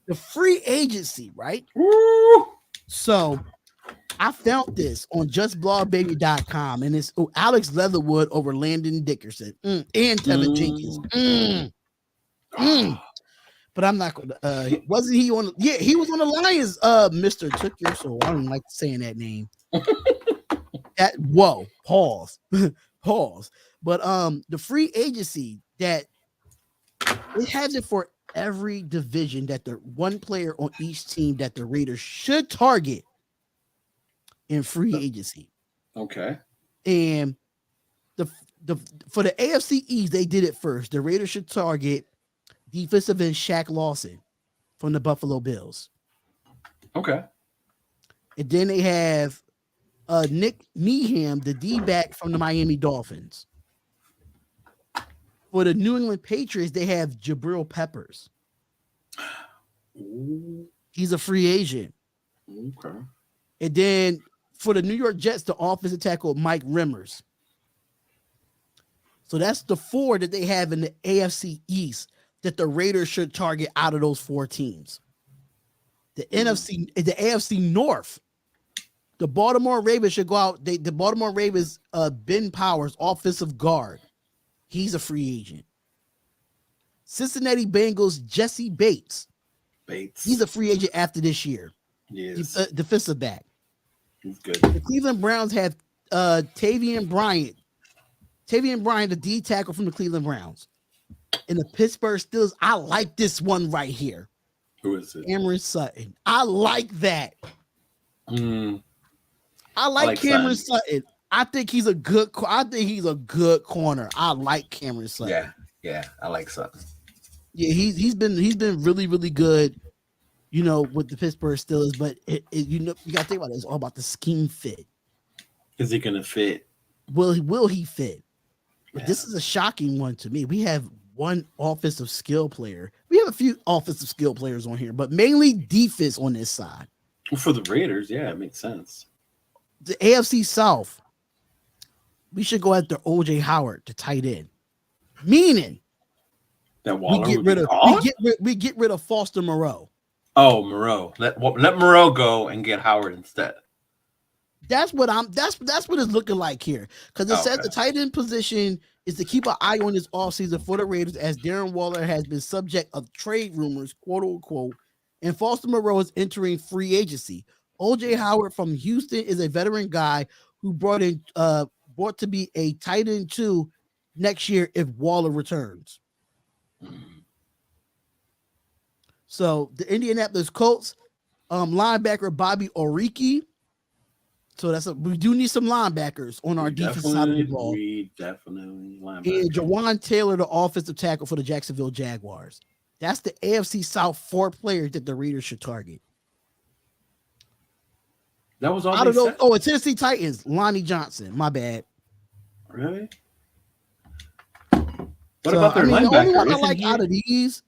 The free agency, right? Woo! So I found this on justblogbaby.com, and it's Alex Leatherwood over Landon Dickerson and Tevin Jenkins. But I'm not going to. Wasn't he on? Yeah, he was on the Lions. Mr. Tooker, so I don't like saying that name. Pause. Pause. But the free agency that it has it for every division that the one player on each team that the Raiders should target in free agency. Okay. And for the AFC East, they did it first. The Raiders should target defensive end Shaq Lawson from the Buffalo Bills. Okay. And then they have Nick Meehan, the D-back from the Miami Dolphins. For the New England Patriots, they have Jabril Peppers. Ooh. He's a free agent. Okay. And then for the New York Jets, the offensive tackle Mike Remmers. So that's the 4 that they have in the AFC East that the Raiders should target out of those 4 teams. The AFC North, the Baltimore Ravens should go out. The Baltimore Ravens, Ben Powers, offensive guard. He's a free agent. Cincinnati Bengals, Jesse Bates. He's a free agent after this year. Yes. Defensive back. He's good. The Cleveland Browns have Tavian Bryant. Tavian Bryant, the D tackle from the Cleveland Browns. In the Pittsburgh Steelers, I like this one right here. Who is it? Cameron Sutton. I like that. I like Cameron Sutton. I think he's a good corner. I like Cameron Sutton. Yeah, I like Sutton. Yeah, he's been really, really good, with the Pittsburgh Steelers. But you got to think about it. It's all about the scheme fit. Is he gonna fit? Will he fit? But this is a shocking one to me. We have one offensive skill player. We have a few offensive skill players on here, but mainly defense on this side. Well, for the Raiders, yeah, it makes sense. The AFC South, we should go after OJ Howard to tight end. Meaning that Waller we get rid of Foster Moreau. Oh, Moreau. Let Moreau go and get Howard instead. That's what it's looking like here. Because it says the tight end position is to keep an eye on this offseason for the Raiders, as Darren Waller has been subject of trade rumors, quote unquote, and Foster Moreau is entering free agency. OJ Howard from Houston is a veteran guy who brought to be a tight end 2 next year if Waller returns. So the Indianapolis Colts, linebacker Bobby Oriki. So we do need some linebackers on our defensive side of the ball. We definitely linebackers. And Jawan Taylor, the offensive tackle for the Jacksonville Jaguars. That's the AFC South 4 players that the Raiders should target. That was all out of those. Oh, and Tennessee Titans, Lonnie Johnson. My bad. Really? What about their linebacker? The only one I like out of these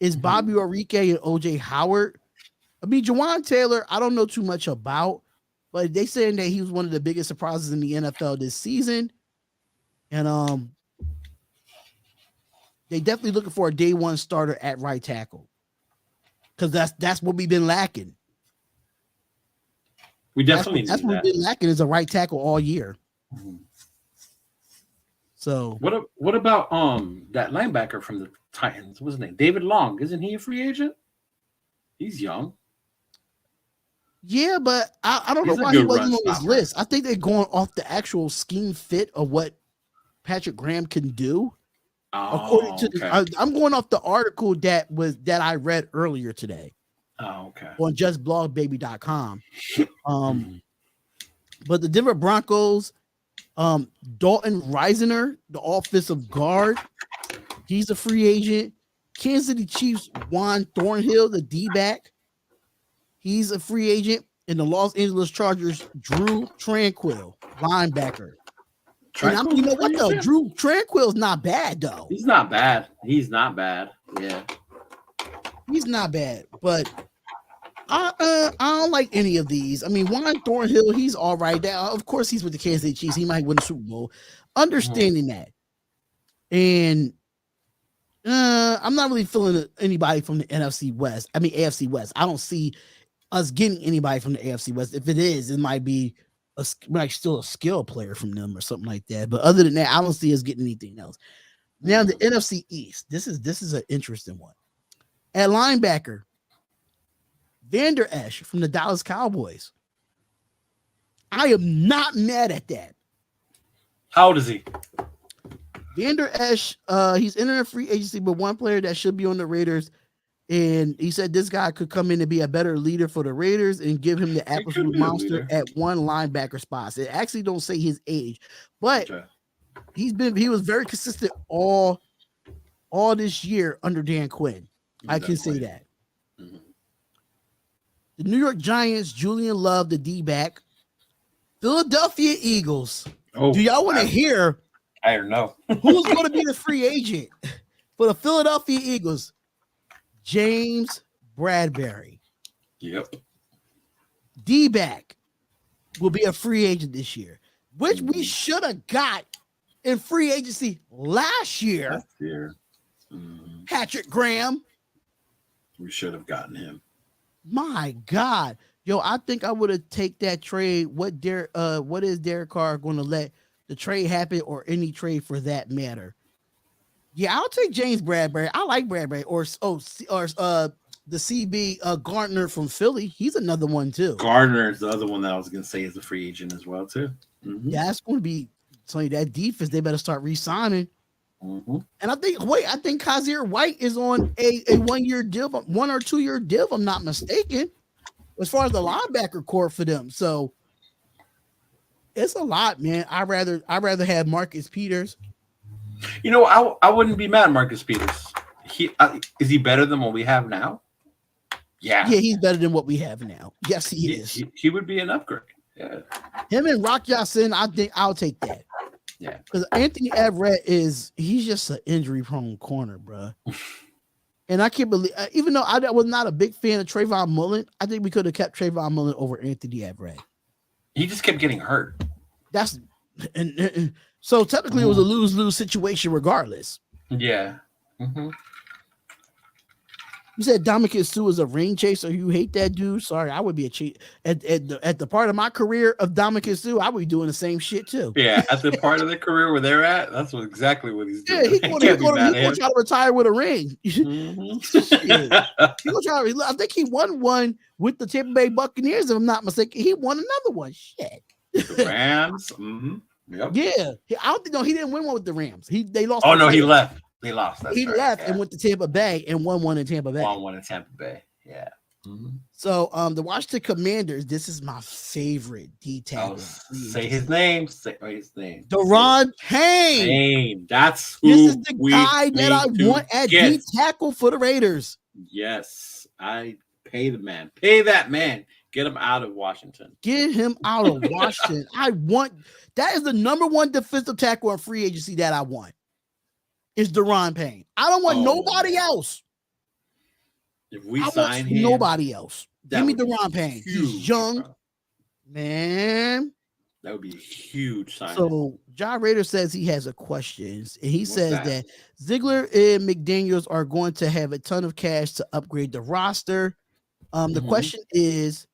is Bobby Oriki and OJ Howard. I mean, Jawan Taylor, I don't know too much about, but they saying that he was one of the biggest surprises in the NFL this season. And they definitely looking for a day 1 starter at right tackle. Because that's what we've been lacking. We definitely that's what we've been lacking is a right tackle all year. Mm-hmm. So what about that linebacker from the Titans? What's his name? David Long. Isn't he a free agent? He's young. Yeah, but I don't know why he wasn't on this list. I think they're going off the actual scheme fit of what Patrick Graham can do. According to I'm going off the article that I read earlier today. Oh, okay. On justblogbaby.com. But the Denver Broncos, Dalton Risner, the offensive guard, he's a free agent. Kansas City Chiefs, Juan Thornhill, the D-back, he's a free agent. And the Los Angeles Chargers, Drew Tranquill, linebacker. And you know what though? Drew Tranquill's not bad though. He's not bad. Yeah. He's not bad, but I don't like any of these. I mean, Juan Thornhill, he's all right. Now, of course, he's with the Kansas City Chiefs. He might win the Super Bowl. Understanding that, and I'm not really feeling anybody from the NFC West. I mean, AFC West. I don't see us getting anybody from the AFC West. If it is, it might be still a skill player from them or something like that. But other than that, I don't see us getting anything else. Now the NFC East. This is an interesting one. At linebacker, Vander Esch from the Dallas Cowboys. I am not mad at that. How old is he? Vander Esch, he's entering a free agency, but one player that should be on the Raiders. And he said this guy could come in and be a better leader for the Raiders and give him the absolute monster at one linebacker spot. It actually don't say his age, but he was very consistent all this year under Dan Quinn. I can say that. Mm-hmm. The New York Giants, Julian Love, the D-back. Philadelphia Eagles. Oh, do y'all want to hear? I don't know. Who's going to be the free agent for the Philadelphia Eagles? James Bradbury. Yep. D-back will be a free agent this year, which we should have got in free agency last year. Patrick Graham. We should have gotten him. My God. Yo, I think I would have taken that trade. What is Derek Carr going to let the trade happen, or any trade for that matter? Yeah, I'll take James Bradbury. I like Bradbury, or the CB Gardner from Philly. He's another one too. Gardner is the other one that I was going to say is a free agent as well too. Mm-hmm. Yeah, that's going to be something that defense. They better start re-signing. Mm-hmm. And I think Kazir White is on a 1 year deal, 1 or 2 year deal, if I'm not mistaken, as far as the linebacker core for them. So it's a lot, man. I'd rather have Marcus Peters. You know, I wouldn't be mad at Marcus Peters. Is he better than what we have now? Yeah, he's better than what we have now. Yes, he is. He would be an upgrade. Yeah, him and Rock Ya-Sin, I think I'll take that. Yeah, because Anthony Everett he's just an injury-prone corner, bro. And I can't believe, even though I was not a big fan of Trayvon Mullen, I think we could have kept Trayvon Mullen over Anthony Everett. He just kept getting hurt. So technically, it was a lose-lose situation, regardless. Yeah. Mm-hmm. You said Dominic Sue is a ring chaser. You hate that dude? Sorry, I would be a cheat at the part of my career of Dominic Sue. I would be doing the same shit too. Yeah, at the part of the career where they're at, that's exactly what he's doing. Yeah, he's going to try to retire with a ring. Mm-hmm. I think he won one with the Tampa Bay Buccaneers, if I'm not mistaken. He won another one. Shit. The Rams. Mm-hmm. Yep. Yeah, I don't think he didn't win one with the Rams. They lost. Oh no, he left. They lost. He left and went to Tampa Bay and won one in Tampa Bay. Won one in Tampa Bay. Yeah. Mm-hmm. So the Washington Commanders. This is my favorite D tackle. Say his name. Say his name. Daron Payne. That's who. This is the guy that I want at D tackle for the Raiders. Yes, I pay the man. Pay that man. Get him out of Washington. Get him out of Washington. That is the number one defensive tackle in free agency that I want. Is Daron Payne. I don't want nobody else. If we sign him, nobody else. Give me Daron Payne. He's young, man. That would be a huge sign. So John Rader says he has a question, and he says that Ziegler and McDaniels are going to have a ton of cash to upgrade the roster. The question is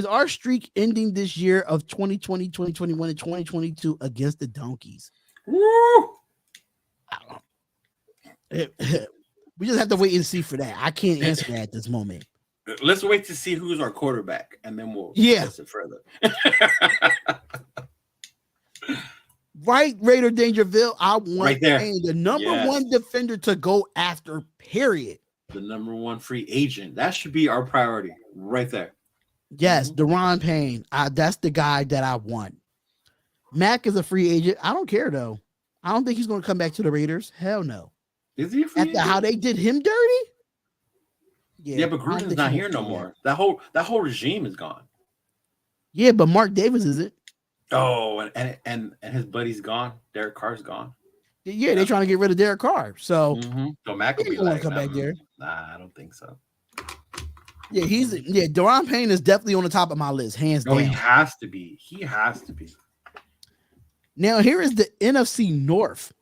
our streak ending this year of 2020, 2021, and 2022 against the Donkeys? Woo! We just have to wait and see for that. I can't answer that at this moment. Let's wait to see who's our quarterback, and then we'll discuss it further. Right, Raider Dangerville. I want right there. The number one defender to go after, period. The number one free agent. That should be our priority right there. Yes, Daron Payne. That's the guy that I want. Mack is a free agent. I don't care, though. I don't think he's going to come back to the Raiders. Hell no. Is he a free agent? How they did him dirty? Yeah, but Gruden's not here no more. That whole regime is gone. Yeah, but Mark Davis isn't. Oh, and his buddy's gone. Derek Carr's gone. Yeah, they're trying to get rid of Derek Carr. So, so Mac will he be don't want like, to come back there. Nah, I don't think so. Yeah, Daron Payne is definitely on the top of my list, hands down. He has to be. He has to be. Now, here is the NFC North.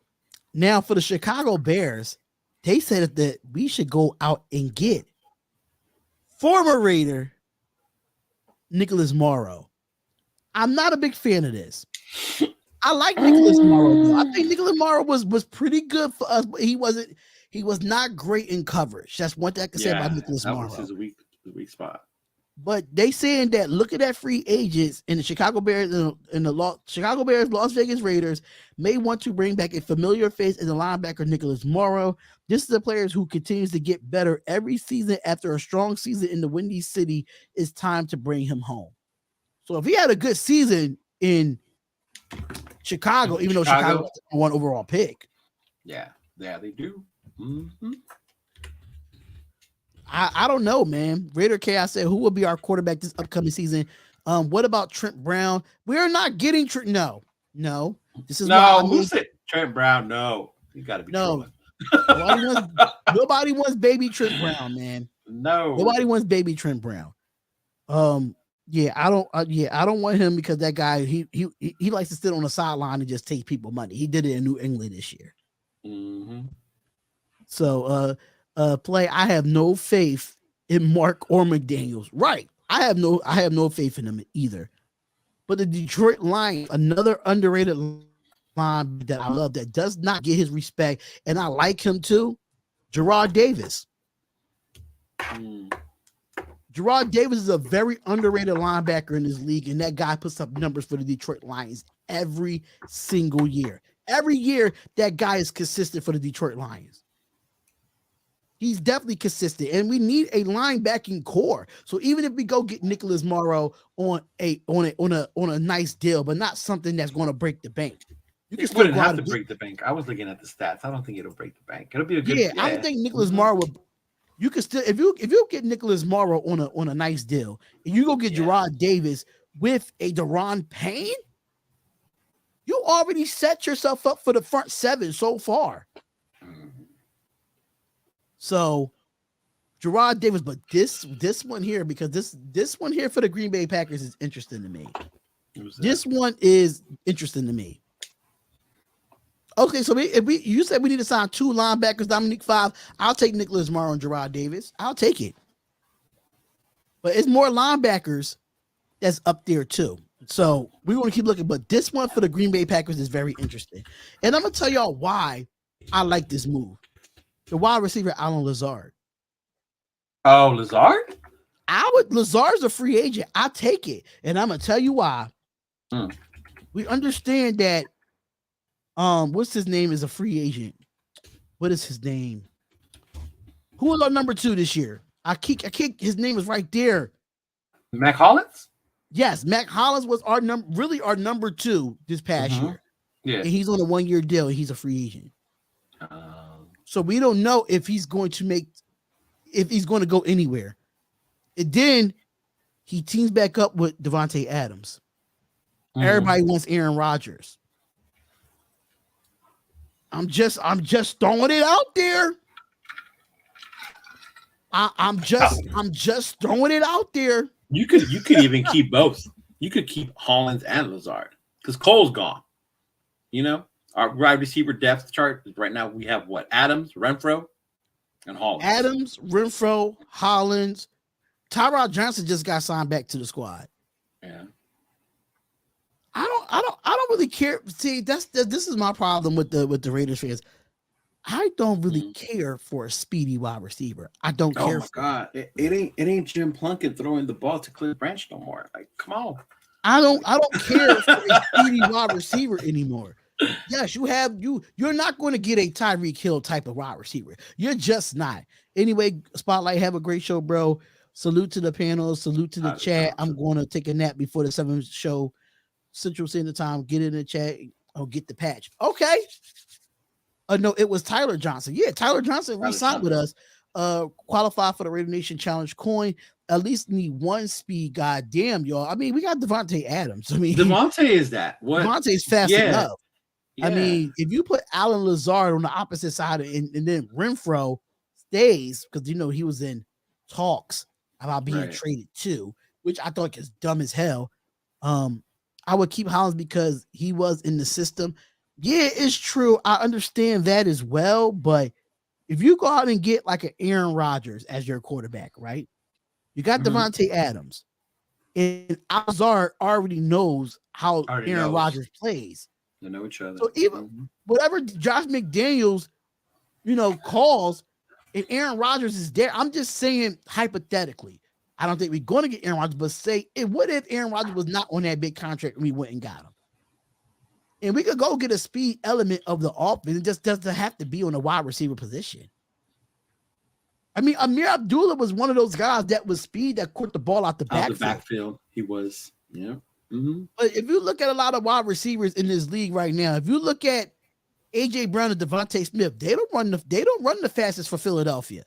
Now, for the Chicago Bears, they said that we should go out and get former Raider Nicholas Morrow. I'm not a big fan of this. I like Nicholas Morrow, though. I think Nicholas Morrow was pretty good for us, but he was not great in coverage. That's one thing I can say about Nicholas Morrow. That was his weak spot. But they saying that look at that free agents in the Chicago Bears Chicago Bears, Las Vegas Raiders may want to bring back a familiar face in the linebacker Nicholas Morrow. This is a player who continues to get better every season. After a strong season in the Windy City, it's time to bring him home. So if he had a good season in Chicago, even though Chicago was the #1 overall pick. Yeah, they do. Mm-hmm. I don't know, man. Raider Chaos said, who will be our quarterback this upcoming season? What about Trent Brown? We're not getting Trent. No. This is who said Trent Brown? No, you got to be trolling. Nobody wants baby Trent Brown, man. No, nobody wants baby Trent Brown. I don't want him because that guy he likes to sit on the sideline and just take people money. He did it in New England this year. Mm-hmm. So play. I have no faith in Mark or McDaniels. Right. I have no faith in them either. But the Detroit Lions, another underrated line that I love that does not get his respect, and I like him too. Gerard Davis. Gerard Davis is a very underrated linebacker in this league, and that guy puts up numbers for the Detroit Lions every single year. Every year, that guy is consistent for the Detroit Lions. He's definitely consistent, and we need a linebacking core. So even if we go get Nicholas Morrow on a nice deal, but not something that's going to break the bank, you can still have to break the bank. I was looking at the stats. I don't think it'll break the bank. It'll be a good. Yeah, I don't think Nicholas Morrow. You can still if you get Nicholas Morrow on a nice deal, and you go get Gerard Davis with a Daron Payne, you already set yourself up for the front seven so far. So Gerard Davis, but this one here, because this one here for the Green Bay Packers is interesting to me. This one is interesting to me. Okay, so you said we need to sign 2 linebackers, Dominique 5. I'll take Nicholas Morrow and Gerard Davis. I'll take it. But it's more linebackers that's up there too. So we're going to keep looking. But this one for the Green Bay Packers is very interesting. And I'm going to tell y'all why I like this move. The wide receiver, Alan Lazard. Oh, Lazard? Lazard's a free agent. I take it. And I'm going to tell you why. We understand that what's his name is a free agent. What is his name? Who was our number 2 this year? I kick his name is right there. Mac Hollins? Yes, Mac Hollins was our number 2 this past year. Yeah. And he's on a 1-year deal and he's a free agent. So we don't know if he's going to go anywhere. And then he teams back up with Devontae Adams. Everybody wants Aaron Rodgers. I'm just throwing it out there. I'm just throwing it out there. You could even keep both. You could keep Hollins and Lazard because Cole's gone. You know, our wide receiver depth chart right now we have what? Adams, Renfro, and Hollins. Adams, Renfro, Hollins. Tyrod Johnson just got signed back to the squad. Yeah. I don't really care. See, this is my problem with the Raiders fans. I don't really care for a speedy wide receiver. I don't care. Oh my God, it ain't Jim Plunkett throwing the ball to Cliff Branch no more. Like, come on. I don't care for a speedy wide receiver anymore. Yes, you're not going to get a Tyreek Hill type of wide receiver. You're just not. Anyway, Spotlight, have a great show, bro. Salute to the panel. Salute to the chat. I'm going to take a nap before the 7 show. Central Standard Time. Get in the chat. Oh, get the patch. Okay. No, it was Tyler Johnson. Yeah, Tyler Johnson re-signed with us. Qualified for the Raider Nation Challenge coin. At least need 1 speed. God damn, y'all. I mean, we got Devontae Adams. I mean, Devontae is that. What? Devontae's fast enough. Yeah. I mean, if you put Alan Lazard on the opposite side and then Renfro stays, because he was in talks about being traded too, which I thought is dumb as hell. I would keep Hollins because he was in the system. Yeah, it's true. I understand that as well, but if you go out and get like an Aaron Rodgers as your quarterback, right? You got Devontae Adams, and Lazard already knows how Aaron Rodgers plays. They know each other. So even whatever Josh McDaniels, calls, and Aaron Rodgers is there, I'm just saying hypothetically. I don't think we're going to get Aaron Rodgers, but say it. What if Aaron Rodgers was not on that big contract and we went and got him? And we could go get a speed element of the offense. It just doesn't have to be on the wide receiver position. I mean, Amir Abdullah was one of those guys that was speed that caught the ball out the backfield. He was, yeah. But if you look at a lot of wide receivers in this league right now, if you look at AJ Brown and Devontae Smith, they don't run the fastest for Philadelphia,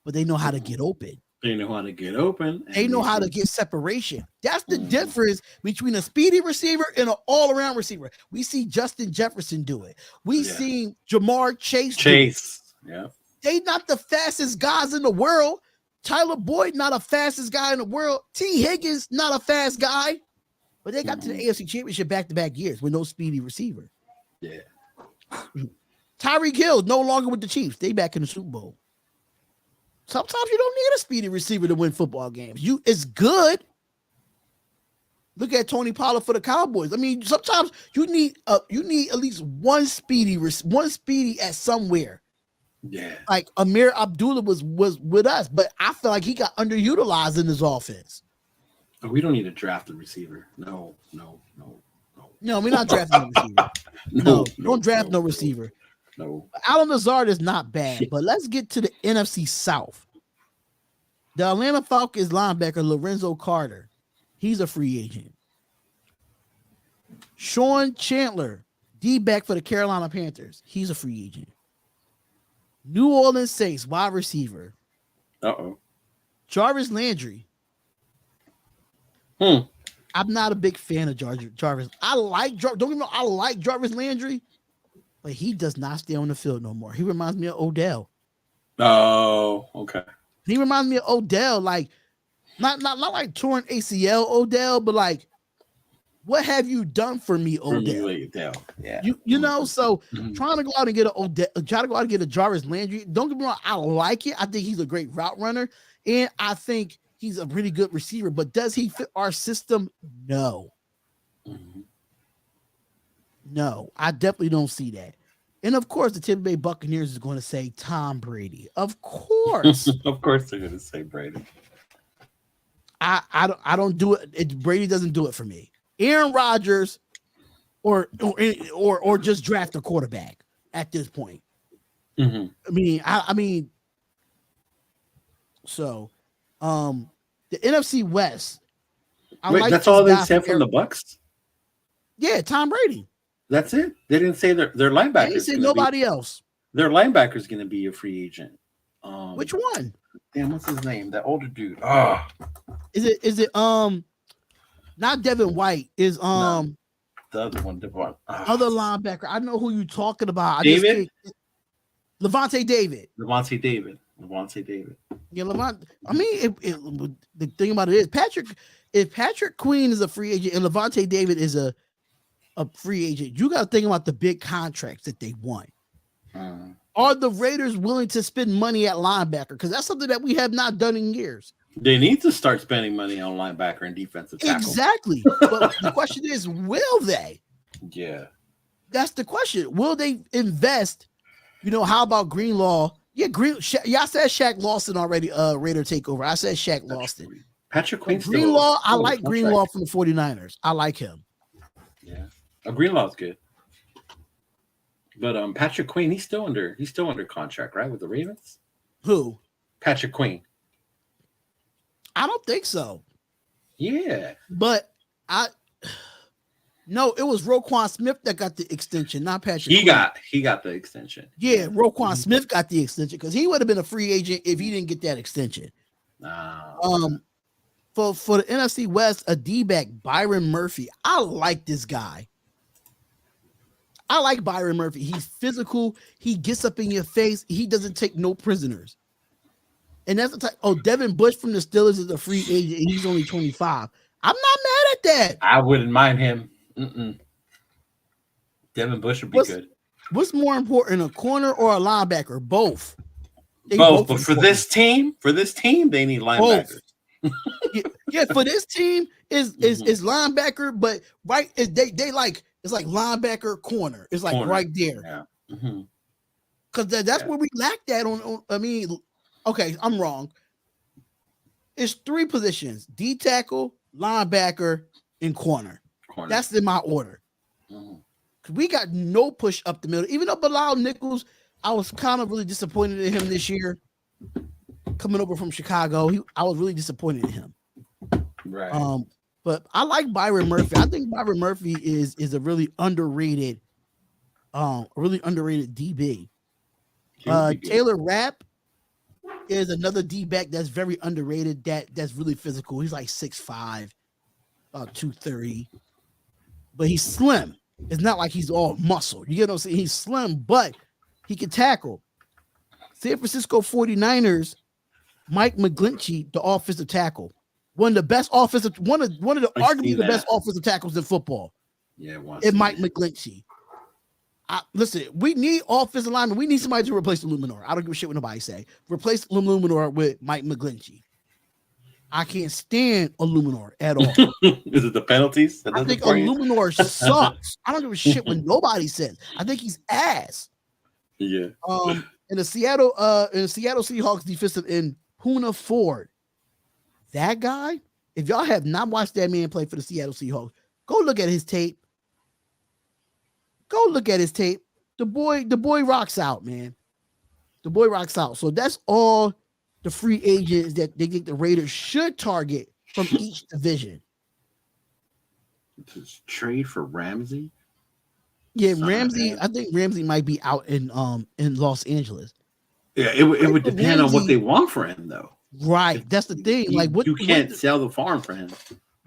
but they know how to get open. They know how to get open. They know how to get separation. That's the difference between a speedy receiver and an all-around receiver. We see Justin Jefferson do it. We see Jamar Chase do it. Yeah. They not the fastest guys in the world. Tyler Boyd not a fastest guy in the world. T. Higgins not a fast guy. But they got to the AFC Championship back-to-back years with no speedy receiver. Yeah. Tyreek Hill no longer with the Chiefs. They back in the Super Bowl. Sometimes you don't need a speedy receiver to win football games. It's good. Look at Tony Pollard for the Cowboys. I mean, sometimes you need at least one speedy at somewhere. Yeah. Like Amir Abdullah was with us, but I feel like he got underutilized in his offense. Oh, we don't need to draft a receiver. No. No, we're not drafting a receiver. No, don't draft no receiver. No. Alan Lazard is not bad, but let's get to the NFC South. The Atlanta Falcons linebacker Lorenzo Carter, he's a free agent. Sean Chandler, D-back for the Carolina Panthers, he's a free agent. New Orleans Saints wide receiver. Jarvis Landry. I'm not a big fan of Jarvis. Don't get me wrong, I like Jarvis Landry, but he does not stay on the field no more. He reminds me of Odell. Oh, okay. He reminds me of Odell, like not like torn ACL Odell, but like, what have you done for me, Odell? Yeah. So trying to go out and get a Jarvis Landry. Don't get me wrong, I like it. I think he's a great route runner, and I think he's a pretty good receiver. But does he fit our system? No. No, I definitely don't see that. And of course, the Tampa Bay Buccaneers is going to say Tom Brady. Of course. Of course they're going to say Brady. I don't do it. Brady doesn't do it for me. Aaron Rodgers or just draft a quarterback at this point. I mean, so the NFC West. That's all they said from the Bucs? Yeah, Tom Brady. That's it. They didn't say their linebacker. They didn't say nobody else. Their linebacker is going to be a free agent. Which one? Damn, what's his name? That older dude. Is it not Devin White? Is no, the other one, Devon. Other linebacker. I know who you talking about. David? Levante David. Levante David. Yeah, Levante. I mean, the thing about it is Patrick Queen is a free agent and Levante David is a free agent, you got to think about the big contracts that they want. Are the Raiders willing to spend money at linebacker? Because that's something that we have not done in years. They need to start spending money on linebacker and defensive tackle. Exactly. But the question is, will they? Yeah. That's the question. Will they invest? How about Greenlaw? Yeah, I said Shaq Lawson already. Raider takeover. I said Shaq Lawson. Patrick Queen. Greenlaw. I like Greenlaw from the 49ers. I like him. Yeah. Greenlaw's good. But Patrick Queen, he's still under contract, right? With the Ravens? Who? Patrick Queen. I don't think so. Yeah. But no, it was Roquan Smith that got the extension, not Patrick Queen. He got the extension. Yeah, Roquan Smith got the extension because he would have been a free agent if he didn't get that extension. For the NFC West, a D-back, Byron Murphy. I like this guy. I like Byron Murphy. He's physical. He gets up in your face. He doesn't take no prisoners. And that's the type. Oh, Devin Bush from the Steelers is a free agent. And he's only 25. I'm not mad at that. I wouldn't mind him. Devin Bush would be good. What's more important, a corner or a linebacker? Both. Both, but for this team, they need linebackers. Yeah, for this team is linebacker, but right they like it's like linebacker corner. It's like right there. Yeah. Because that's where we lacked that on. I mean, okay, I'm wrong. It's 3 positions: D tackle, linebacker, and corner. That's in my order. We got no push up the middle. Even though Bilal Nichols, I was kind of really disappointed in him this year. Coming over from Chicago, I was really disappointed in him. Right. But I like Byron Murphy. I think Byron Murphy is a really underrated DB. Taylor Rapp is another D-back that's very underrated. That's really physical. He's like 6'5", about 230, but he's slim. It's not like he's all muscle. You get what I'm saying? He's slim, but he can tackle. San Francisco 49ers, Mike McGlinchey, the offensive tackle. One of the best offensive, one of the arguably the best offensive tackles in football. Yeah, and Mike McGlinchey. Listen, we need offensive linemen. We need somebody to replace the Luminor. I don't give a shit what nobody say. Replace Luminor with Mike McGlinchey. I can't stand a Luminor at all. Is it the penalties? I think a Luminor sucks. I don't give a shit what nobody says. I think he's ass. Yeah. In the Seattle Seahawks defensive end, Poona Ford. That guy, if y'all have not watched that man play for the Seattle Seahawks, go look at his tape. The boy rocks out, man. The boy rocks out. So that's all the free agents that they think the Raiders should target from each division. Just trade for Ramsey? Yeah, Ramsey. I think Ramsey might be out in Los Angeles. Yeah, it would depend on what they want for him, though. Right, that's the thing. You can't sell the farm for him.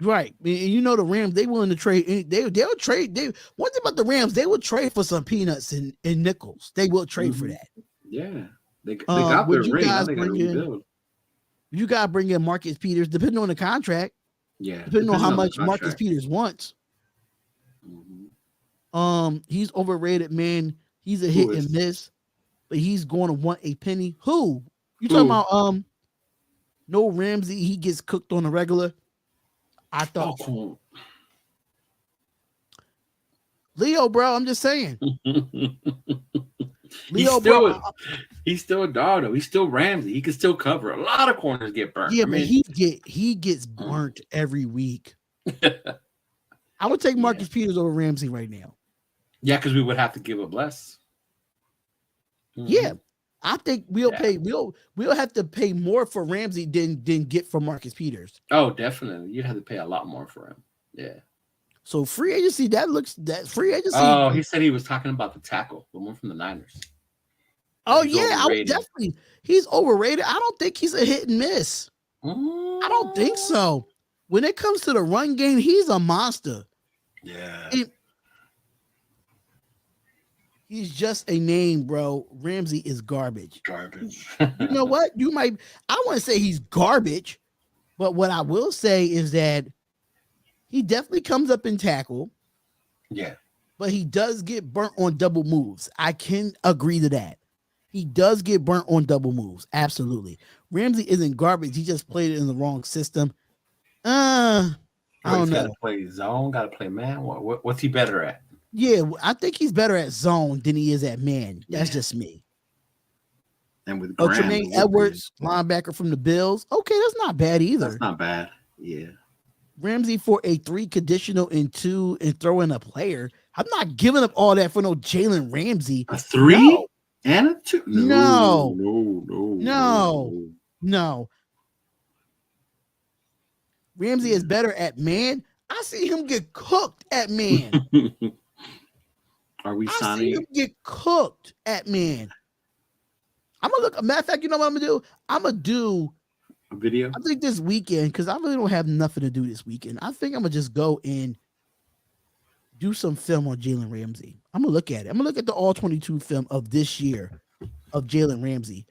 Right, and you know the Rams, they willing to trade. They'll trade. One thing about the Rams, they will trade for some peanuts and nickels. They will trade for that. Yeah, they got their ring. Now they got to rebuild. You got to bring in Marcus Peters, depending on the contract. Yeah, depending on how much Marcus Peters wants. He's overrated, man. He's a hit and miss, but he's going to want a penny. Who you talking about? No Ramsey. He gets cooked on the regular. I thought Leo, bro. I'm just saying. Leo, bro. He's still a dog, though. He's still Ramsey. He can still cover. A lot of corners get burnt. Yeah, but he gets burnt every week. I would take Marcus Peters over Ramsey right now. Yeah, because we would have to give up less. Yeah, I think we'll have to pay more for Ramsey than get for Marcus Peters. Oh, definitely. You'd have to pay a lot more for him. Yeah. So free agency, that free agency. Oh, he said he was talking about the tackle, the one from the Niners. Oh, yeah, I would definitely. He's overrated. I don't think he's a hit and miss. I don't think so. When it comes to the run game, he's a monster. Yeah. He's just a name, bro. Ramsey is garbage. You know what? I don't want to say he's garbage, but what I will say is that he definitely comes up in tackle. Yeah. But he does get burnt on double moves. I can agree to that. He does get burnt on double moves. Absolutely. Ramsey isn't garbage. He just played it in the wrong system. I don't know. Got to play zone, got to play man. What's he better at? Yeah, I think he's better at zone than he is at man. That's just me. And with Tremaine Edwards, linebacker from the Bills. Okay, that's not bad either. That's not bad. Yeah. Ramsey for a 3 conditional and 2 and throw in a player. I'm not giving up all that for no Jalen Ramsey. A 3 and a 2? No. Ramsey is better at man. I see him get cooked at man. Are we I signing? see him get cooked at man. I'm gonna look. Matter of fact, you know what I'm gonna do? I'm gonna do a video. I think this weekend, because I really don't have nothing to do this weekend. I think I'm gonna just go and do some film on Jalen Ramsey. I'm gonna look at it. I'm gonna look at the all 22 film of this year of Jalen Ramsey.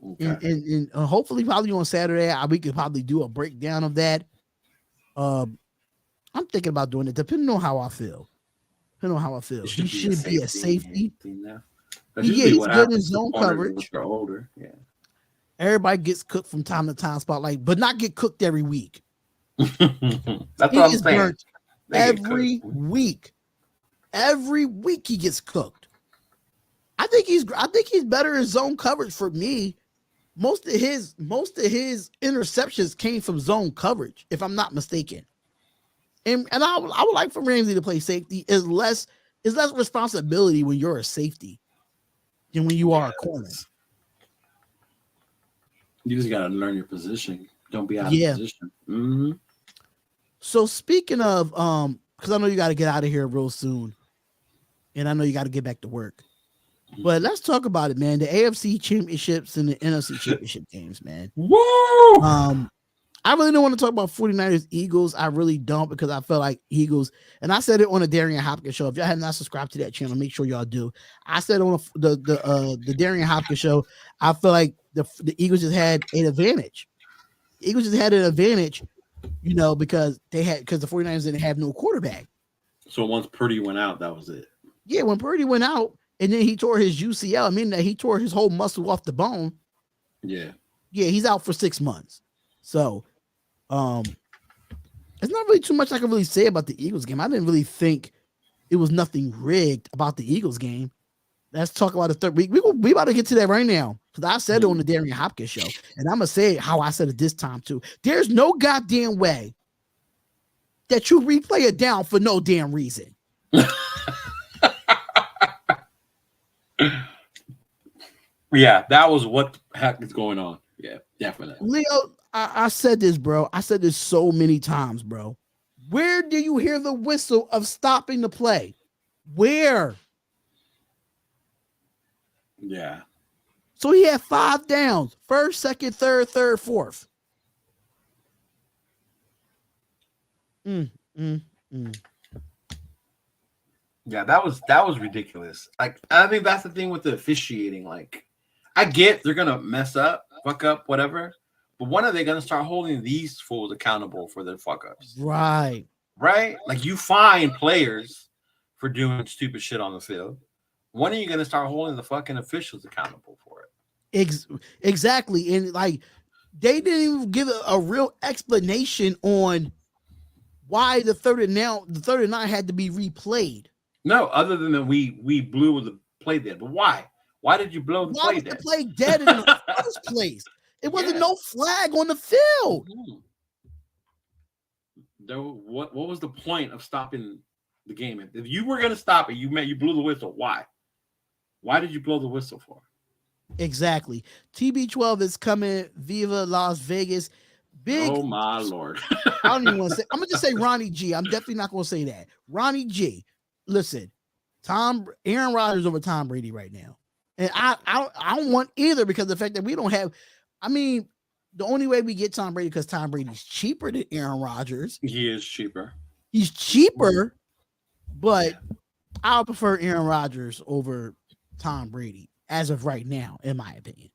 Okay. And hopefully probably on Saturday we could probably do a breakdown of that. I'm thinking about doing it depending on how I feel. He should be a safety. That's Yeah, usually he's what good in happens to zone corners coverage. when they're older. Yeah. Everybody gets cooked from time to time, spotlight, but not get cooked every week. That's what He I'm is saying. burnt They get every cooked. week. Every week he gets cooked. I think he's better in zone coverage for me. Most of his interceptions came from zone coverage, if I'm not mistaken. And I would like for Ramsey to play safety. Is less responsibility when you're a safety than when you are a corner. You just gotta learn your position. Don't be out of position. Mm-hmm. So speaking of, because I know you got to get out of here real soon, and I know you got to get back to work. But let's talk about it, man. The AFC championships and the NFC championship games, man. Woo! I really don't want to talk about 49ers Eagles. I really don't, because I feel like Eagles, and I said it on the Darian Hopkins show. If y'all have not subscribed to that channel, make sure y'all do. I said on the Darian Hopkins show, I feel like the Eagles just had an advantage. The Eagles just had an advantage, because the 49ers didn't have no quarterback. So once Purdy went out, that was it. Yeah, when Purdy went out, and then he tore his UCL. I mean, that he tore his whole muscle off the bone. Yeah. Yeah, he's out for 6 months. So, it's not really too much I can really say about the Eagles game. I didn't really think it was nothing rigged about the Eagles game. Let's talk about the third week. We about to get to that right now, because I said it on the Darian Hopkins show, and I'm gonna say it how I said it this time too. There's no goddamn way that you replay it down for no damn reason. Yeah, that was what the heck is going on. Yeah, definitely. Leo, I said this, bro. I said this so many times, bro. Where do you hear the whistle of stopping the play? Where? Yeah. So he had 5 downs. First, second, third, fourth. Yeah, that was ridiculous. Like, I think that's the thing with the officiating. Like, I get they're gonna mess up, fuck up, whatever. But when are they gonna start holding these fools accountable for their fuck ups? Right. Like, you fine players for doing stupid shit on the field. When are you gonna start holding the fucking officials accountable for it? Exactly. And like, they didn't even give a real explanation on why the 39 had to be replayed. No, other than that we blew the play dead. But why? Why did you blow the play dead? Why was the play dead in the first place? It wasn't no flag on the field. What was the point of stopping the game? If you were going to stop it, you blew the whistle. Why? Why did you blow the whistle for? Exactly. TB12 is coming. Viva Las Vegas. Big. Oh my Lord. I don't even want to say. I'm gonna just say Ronnie G. I'm definitely not gonna say that. Ronnie G. Listen, Aaron Rodgers over Tom Brady right now, and I don't want either, because of the fact that we don't have. I mean, the only way we get Tom Brady, because Tom Brady's cheaper than Aaron Rodgers. He is cheaper. He's cheaper, but I'll prefer Aaron Rodgers over Tom Brady as of right now, in my opinion.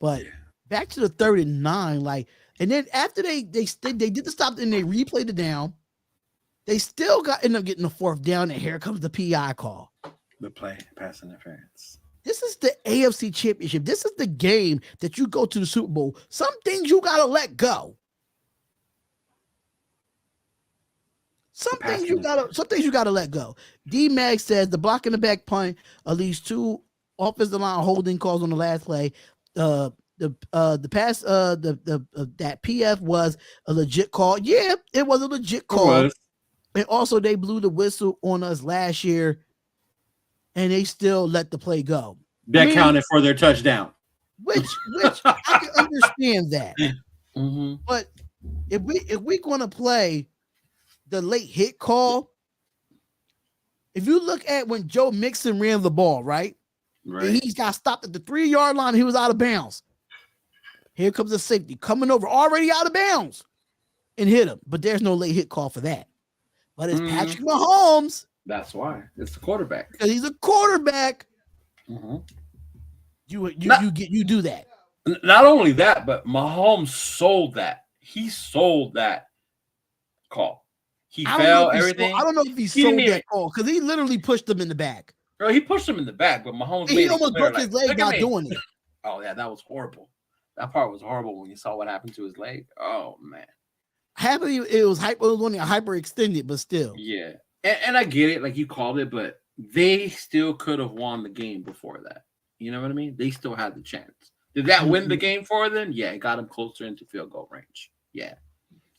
But back to the 39, like, and then after they did the stop and they replayed it down, they still ended up getting the 4th down, and here comes the PI call. The pass interference. This is the AFC Championship. This is the game that you go to the Super Bowl. Some things you gotta let go. Some things you gotta let go. D-Mag says the block in the back punt, at least 2 offensive line holding calls on the last play. The pass, that PF was a legit call. Yeah, it was a legit call. And also, they blew the whistle on us last year, and they still let the play go. That counted for their touchdown. Which I can understand that. Mm-hmm. But if we're gonna play the late hit call, if you look at when Joe Mixon ran the ball, right? And he's got stopped at the 3-yard line, he was out of bounds. Here comes the safety coming over, already out of bounds, and hit him. But there's no late hit call for that. But it's Patrick Mahomes That's why it's the quarterback. Because he's a quarterback. Mm-hmm. You do that. Not only that, but Mahomes sold that. He sold that call. He fell everything. I don't know if he sold that call because he literally pushed him in the back. Bro, he pushed him in the back, but Mahomes he almost broke his leg not doing it. Oh yeah, that was horrible. That part was horrible when you saw what happened to his leg. Oh man. Happily, it was only hyperextended, but still. Yeah, and I get it. Like you called it, but they still could have won the game before that. You know what I mean? They still had the chance. Did that win the game for them? Yeah, it got them closer into field goal range. Yeah,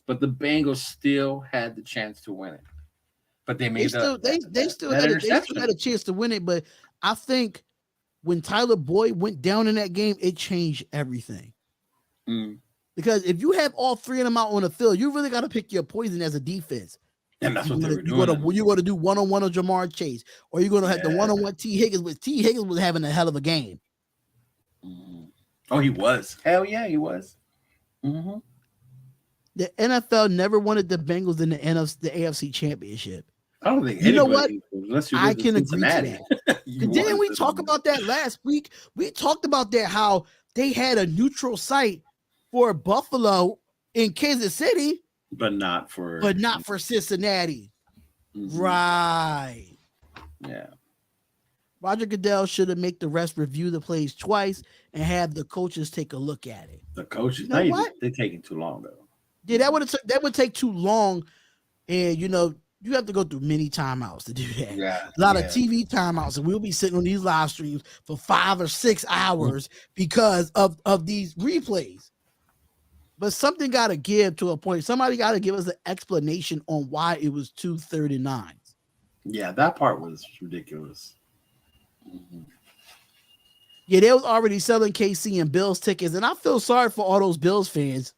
but the Bengals still had the chance to win it. But they made they still had a chance to win it. But I think when Tyler Boyd went down in that game, it changed everything. Because if you have all three of them out on the field, you really got to pick your poison as a defense. And that's what they were doing. You're going to do one-on-one of Jamar Chase, or you're going to have the one-on-one T. Higgins. But T. Higgins was having a hell of a game. Oh, he was. Hell yeah, he was. Mm-hmm. The NFL never wanted the Bengals in the AFC Championship. I don't think you know what? I can agree to that. Didn't we talk about that last week? We talked about that, how they had a neutral site for Buffalo in Kansas City, but not for Cincinnati. Right. Yeah. Roger Goodell should have made the refs review the plays twice and have the coaches take a look at it. The coaches, they're taking too long though. Yeah, that would take too long, and you have to go through many timeouts to do that. Yeah, a lot of TV timeouts, and we'll be sitting on these live streams for 5 or 6 hours because of these replays. But something got to give to a point. Somebody got to give us an explanation on why it was 2 39s. Yeah, that part was ridiculous. Yeah, they was already selling KC and Bills tickets, and I feel sorry for all those Bills fans.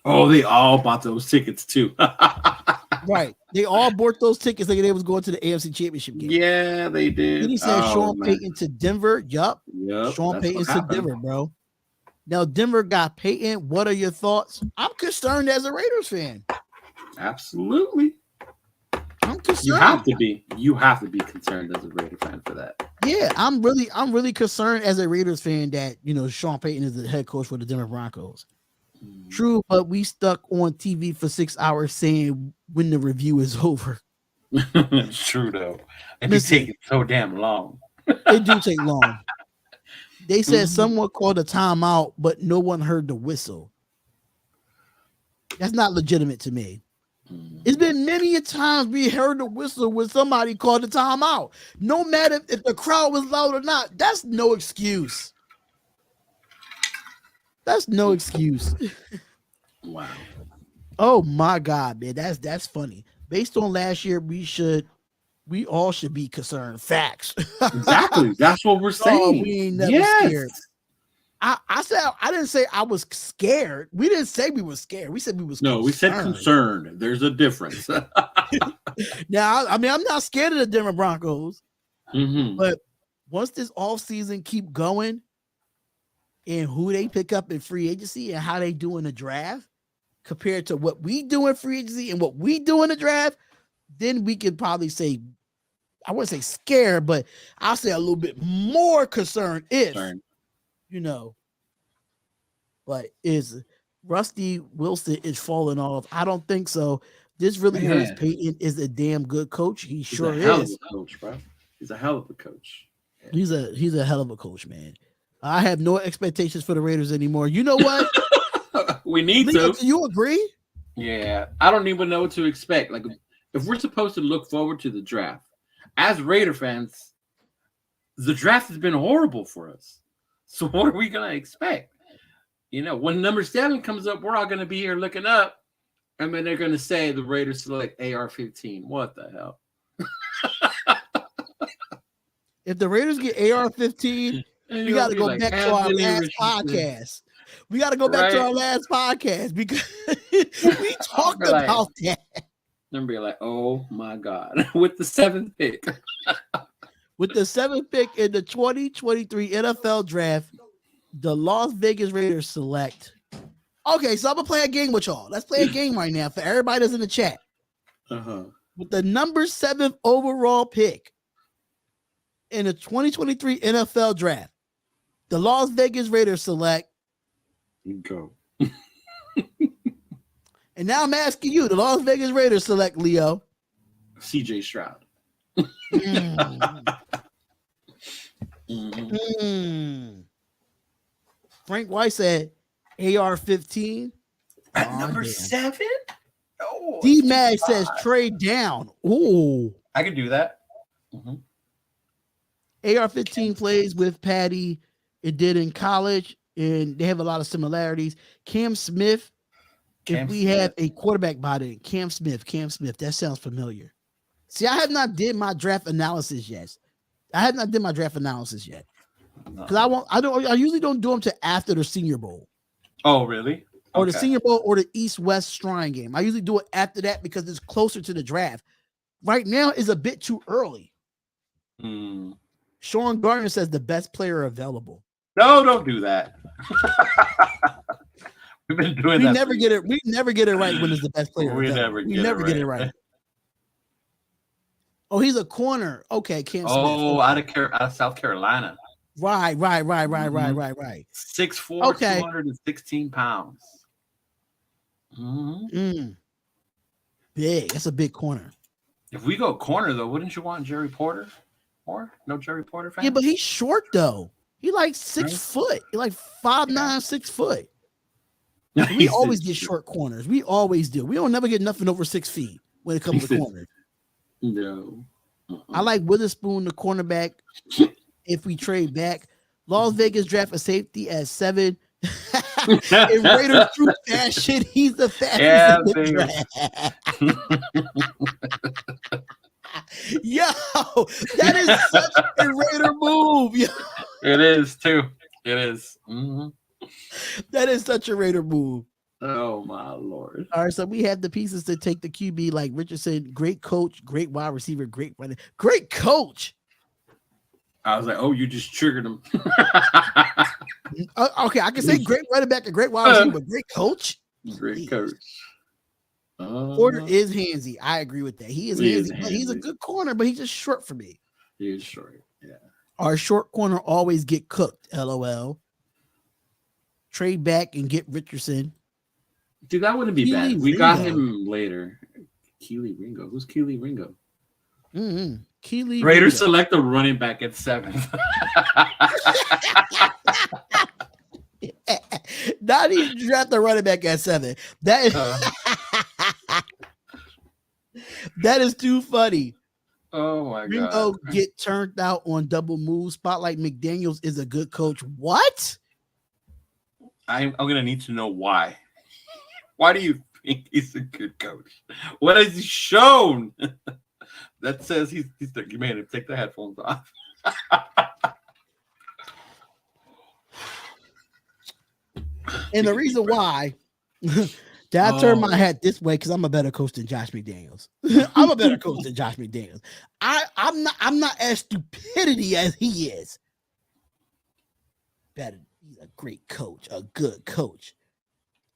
Oh, they all bought those tickets too. Right. They all bought those tickets thinking they was going to the AFC Championship game. Yeah, they did. Then he said Sean Payton to Denver. Yup. Sean Payton to Denver, bro. Now, Denver got Payton. What are your thoughts? I'm concerned as a Raiders fan. Absolutely. I'm concerned. You have to be concerned as a Raiders fan for that. Yeah, I'm really concerned as a Raiders fan that, Sean Payton is the head coach for the Denver Broncos. True, but we stuck on TV for 6 hours saying when the review is over. It's true though. And they take it so damn long. It do take long. They said someone called a timeout, but no one heard the whistle. That's not legitimate to me. It's been many a times we heard the whistle when somebody called a timeout. No matter if the crowd was loud or not, that's no excuse. That's no excuse. Wow. Oh my God, man. That's funny. Based on last year, we all should be concerned. Facts. Exactly. That's what we're saying. We ain't never scared. I didn't say I was scared. We didn't say we were scared. We said we was concerned. We said concerned. There's a difference. Now, I'm not scared of the Denver Broncos. But once this offseason keep going and who they pick up in free agency and how they do in the draft compared to what we do in free agency and what we do in the draft, then we could probably say, I wouldn't say scared, but I'll say a little bit more concerned if, but is Rusty Wilson is falling off? I don't think so. This really hurts. Peyton is a damn good coach. He sure is. He's a hell of a coach, bro. He's a hell of a coach. He's a hell of a coach, man. I have no expectations for the Raiders anymore. You know what? We need to. Do you agree? Yeah. I don't even know what to expect. Like, if we're supposed to look forward to the draft, as Raider fans, the draft has been horrible for us. So what are we going to expect? When number 7 comes up, we're all going to be here looking up, and then they're going to say the Raiders select AR-15. What the hell? If the Raiders get AR-15, we got to go back to our last podcast. We got to go back to our last podcast because we talked about that. Then be like, oh my God, with the 7th pick. With the 7th pick in the 2023 NFL draft, the Las Vegas Raiders select. Okay, so I'm going to play a game with y'all. Let's play a game right now for everybody that's in the chat. with the number 7 overall pick in the 2023 NFL draft, the Las Vegas Raiders select. Go. And now I'm asking you, the Las Vegas Raiders select, Leo. CJ Stroud. Frank White said AR-15 at number 7. Oh, D-Mag says trade down. Ooh, I could do that. AR-15 plays with Patty. It did in college, and they have a lot of similarities. Cam Smith. If we have a quarterback body, Cam Smith, that sounds familiar. See, I have not did my draft analysis yet. Because I usually don't do them till after the Senior Bowl. Oh, really? Or the Senior Bowl or the East-West Shrine game. I usually do it after that because it's closer to the draft. Right now is a bit too early. Sean Gardner says the best player available. No, don't do that. We've been doing that. We never get it right when it's the best player. We never get it right. Oh, he's a corner. Okay, Cam Smith. Out of South Carolina. Right. 6'4", okay. 216 pounds. Big. That's a big corner. If we go corner, though, wouldn't you want Jerry Porter? Or no Jerry Porter fan? Yeah, but he's short though. He like 6 foot. He like 5'9", 6 foot. We always get short corners. We always do. We don't never get nothing over 6 feet when it comes to corners. No. I like Witherspoon, the cornerback. If we trade back, Las Vegas draft a safety at 7. In Raiders true fashion, he's the fastest in the draft. Yo, that is such a Raider move. Yo. It is too. It is. That is such a Raider move. Oh my Lord. All right, so we have the pieces to take the QB like Richardson, great coach, great wide receiver, great running, great coach. I was like, oh, you just triggered him. Okay, I can say great running back and great wide receiver, but great coach. Great coach. Porter is handsy. I agree with that. He is handsy, but he's a good corner, but he's just short for me. He is short. Yeah. Our short corner always get cooked. LOL. Trade back and get Richardson. Dude, that wouldn't be bad. We got him later. Keely Ringo. Who's Keely Ringo? Keely Raiders Ringo. select a running back at 7. Not even draft a running back at 7. That is that is too funny. Oh my Ringo God. Get turned out on double move. Spotlight McDaniels is a good coach. What? I'm gonna need to know why. Why do you think he's a good coach? What has he shown that says he's the, you made him take the headphones off? And the reason why that I turned my hat this way because I'm a better coach than Josh McDaniels. I'm a better coach than Josh McDaniels. I'm not as stupidity as he is. Better. He's a great coach, a good coach.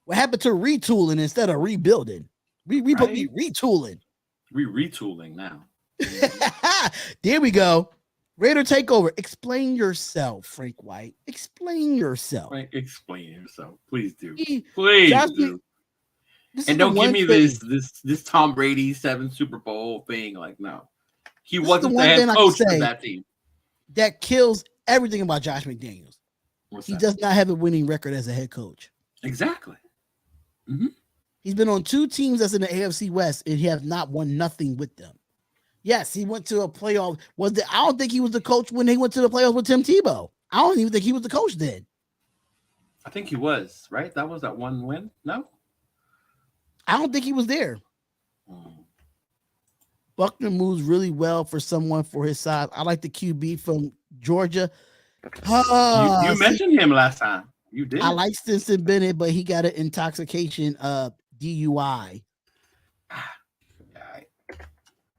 What happened to retooling instead of rebuilding? We supposed to be retooling. We retooling now. There we go. Raider takeover. Explain yourself, Frank White. Explain yourself. Explain yourself. Please do. Please do. And don't give me this Tom Brady 7 Super Bowl thing. Like, no. He wasn't the head coach of that team. That kills everything about Josh McDaniels. He does not have a winning record as a head coach. Exactly. Mm-hmm. He's been on 2 teams that's in the AFC West, and he has not won nothing with them. Yes, he went to a playoff. I don't think he was the coach when they went to the playoffs with Tim Tebow. I don't even think he was the coach then. I think he was, right? That was that one win? No? I don't think he was there. Buckner moves really well for someone for his size. I like the QB from Georgia. You mentioned him last time. You did. I like Stinson Bennett, but he got an intoxication DUI.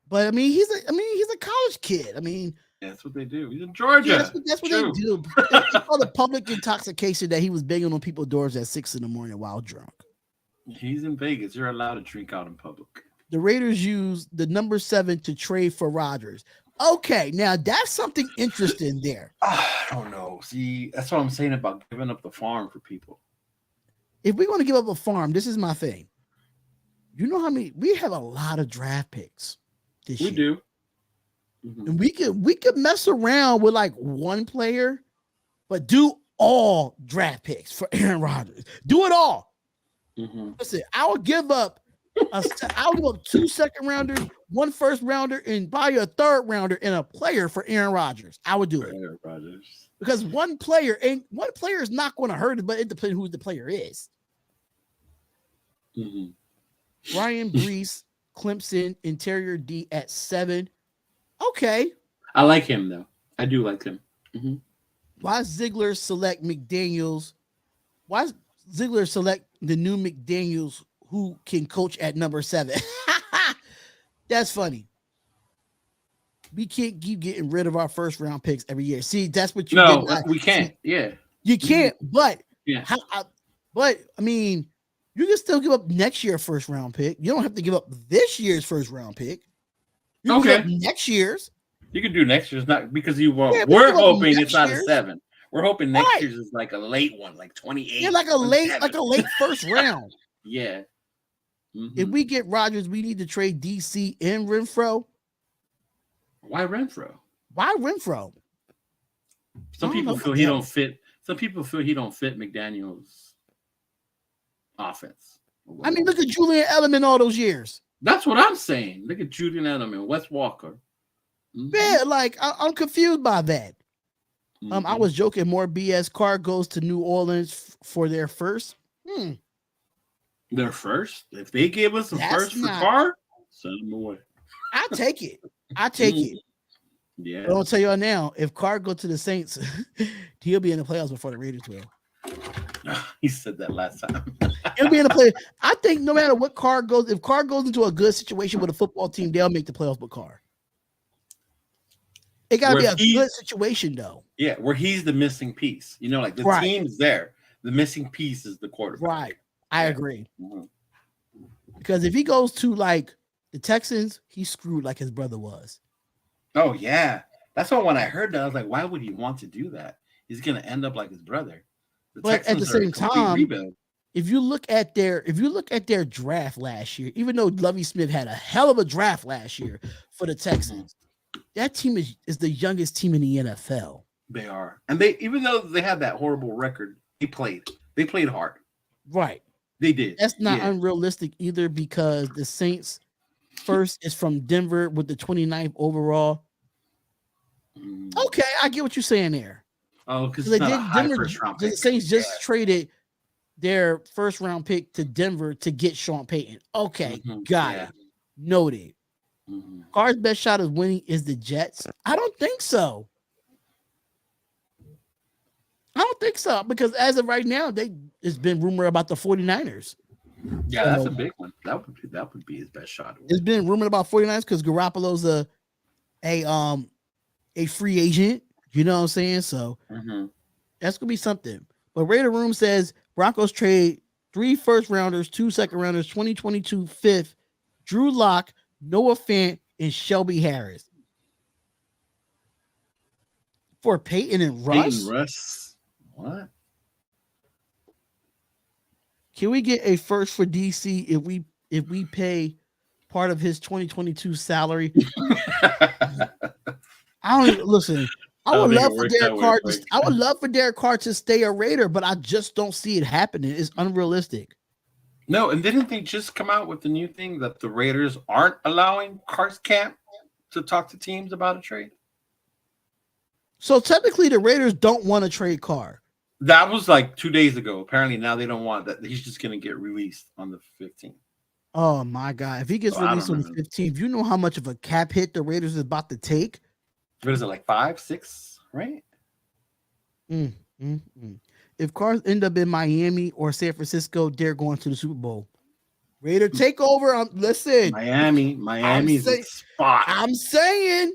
But I mean, he's a college kid. I mean, that's what they do. He's in Georgia. Yeah, that's what they do. It's called a public intoxication that he was banging on people's doors at 6 a.m. while drunk. He's in Vegas. You're allowed to drink out in public. the Raiders use the number 7 to trade for Rodgers. Okay, now that's something interesting there. I don't know. See, that's what I'm saying about giving up the farm for people. If we want to give up a farm, this is my thing. You know how many we have a lot of draft picks this year. We do. And we could mess around with like one player, but do all draft picks for Aaron Rodgers. Do it all. Listen, I would give up 2 second rounders, 1 first rounder, and probably a 3rd rounder and a player for Aaron Rodgers. I would do it. Aaron Rodgers. Because one player is not going to hurt it, but it depends who the player is. Ryan Brees, Clemson, interior D at 7. Okay. I like him though. I do like him. Why Ziegler select McDaniels? Why Ziegler select the new McDaniels who can coach at number 7? That's funny. We can't keep getting rid of our first round picks every year. See, that's what you we can't. Yeah. You can't, but yeah. But I mean, you can still give up next year's first round pick. You don't have to give up this year's first round pick. You can give up next year's. You can do next year's, not because you won't. We're hoping it's not a 7. We're hoping next year's is like a late one, like 28. Yeah, like a late first round. Yeah. If we get Rodgers, we need to trade DC and Renfro. Why Renfro? Some people feel he don't fit. Some people feel he don't fit McDaniel's offense. I mean, look at Julian Edelman all those years. That's what I'm saying. Look at Julian Edelman, Wes Walker. Yeah, like I'm confused by that. I was joking. More BS. Carr goes to New Orleans for their first. Their first? If they gave us a first for Carr, send them away. I take it. Yeah. But I'll tell y'all now, if Carr go to the Saints, he'll be in the playoffs before the Raiders will. He said that last time. He'll be in the play. I think no matter what Carr goes, if Carr goes into a good situation with a football team, they'll make the playoffs with Carr. It got to be a good situation, though. Yeah, where he's the missing piece. You know, like the team's there. The missing piece is the quarterback. Right. I agree. Because if he goes to like the Texans, he's screwed like his brother was. Oh, yeah. That's why when I heard that, I was like, why would he want to do that? He's going to end up like his brother. But at the same time, if you look at their draft last year, even though Lovie Smith had a hell of a draft last year for the Texans, that team is the youngest team in the NFL. They are. And even though they had that horrible record, they played hard. Right. They did. That's not unrealistic either, because the Saints first is from Denver with the 29th overall. Okay, I get what you're saying there. Oh, because the Saints just traded their first round pick to Denver to get Sean Payton. Okay, got it. Noted. Carr's best shot of winning is the Jets. I don't think so. Because as of right now, it's been rumored about the 49ers. Yeah, that's a big one. That would be his best shot. It's been rumored about 49ers because Garoppolo's a free agent. You know what I'm saying? So that's gonna be something. But Raider Room says Broncos trade 3 first rounders, 2 second rounders, 2022 5th, Drew Lock, Noah Fant, and Shelby Harris for Peyton and Russ. What? Can we get a first for DC if we pay part of his 2022 salary? I don't even listen. I would love for Derek Carr to stay a Raider, but I just don't see it happening. It's unrealistic. No, and didn't they just come out with the new thing that the Raiders aren't allowing Carr's camp to talk to teams about a trade? So technically, the Raiders don't want to trade Carr. That was like 2 days ago. Apparently, now they don't want that. He's just going to get released on the 15th. Oh my God! If he gets released on the 15th, you know how much of a cap hit the Raiders is about to take. What is it, like 5, 6, right? If Carr end up in Miami or San Francisco, they're going to the Super Bowl. Raider takeover. Listen, Miami's the spot. I'm saying.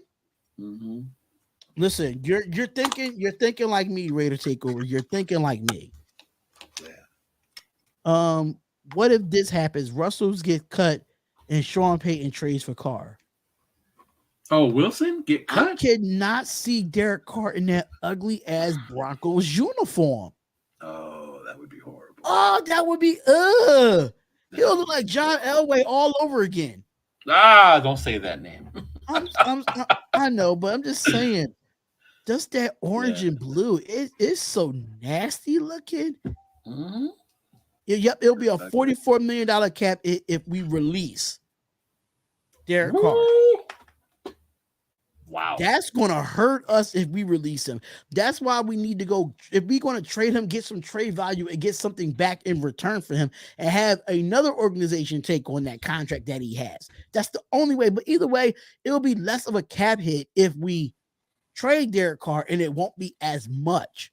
Listen, you're thinking like me, Raider takeover. You're thinking like me. Yeah. What if this happens? Russell's get cut and Sean Payton trades for Carr. Oh, Wilson get cut? I cannot see Derek Carr in that ugly ass Broncos uniform. Oh, that would be horrible. Oh, that would be he'll look like John Elway all over again. Don't say that name. I know, but I'm just saying, just that orange and blue, it's so nasty looking. Mm-hmm. Yep, it'll be a $44 million cap if we release Derek Carr. Wow. That's going to hurt us if we release him. That's why we need to go. If we're going to trade him, get some trade value and get something back in return for him and have another organization take on that contract that he has. That's the only way. But either way, it'll be less of a cap hit if we trade Derek Carr, and it won't be as much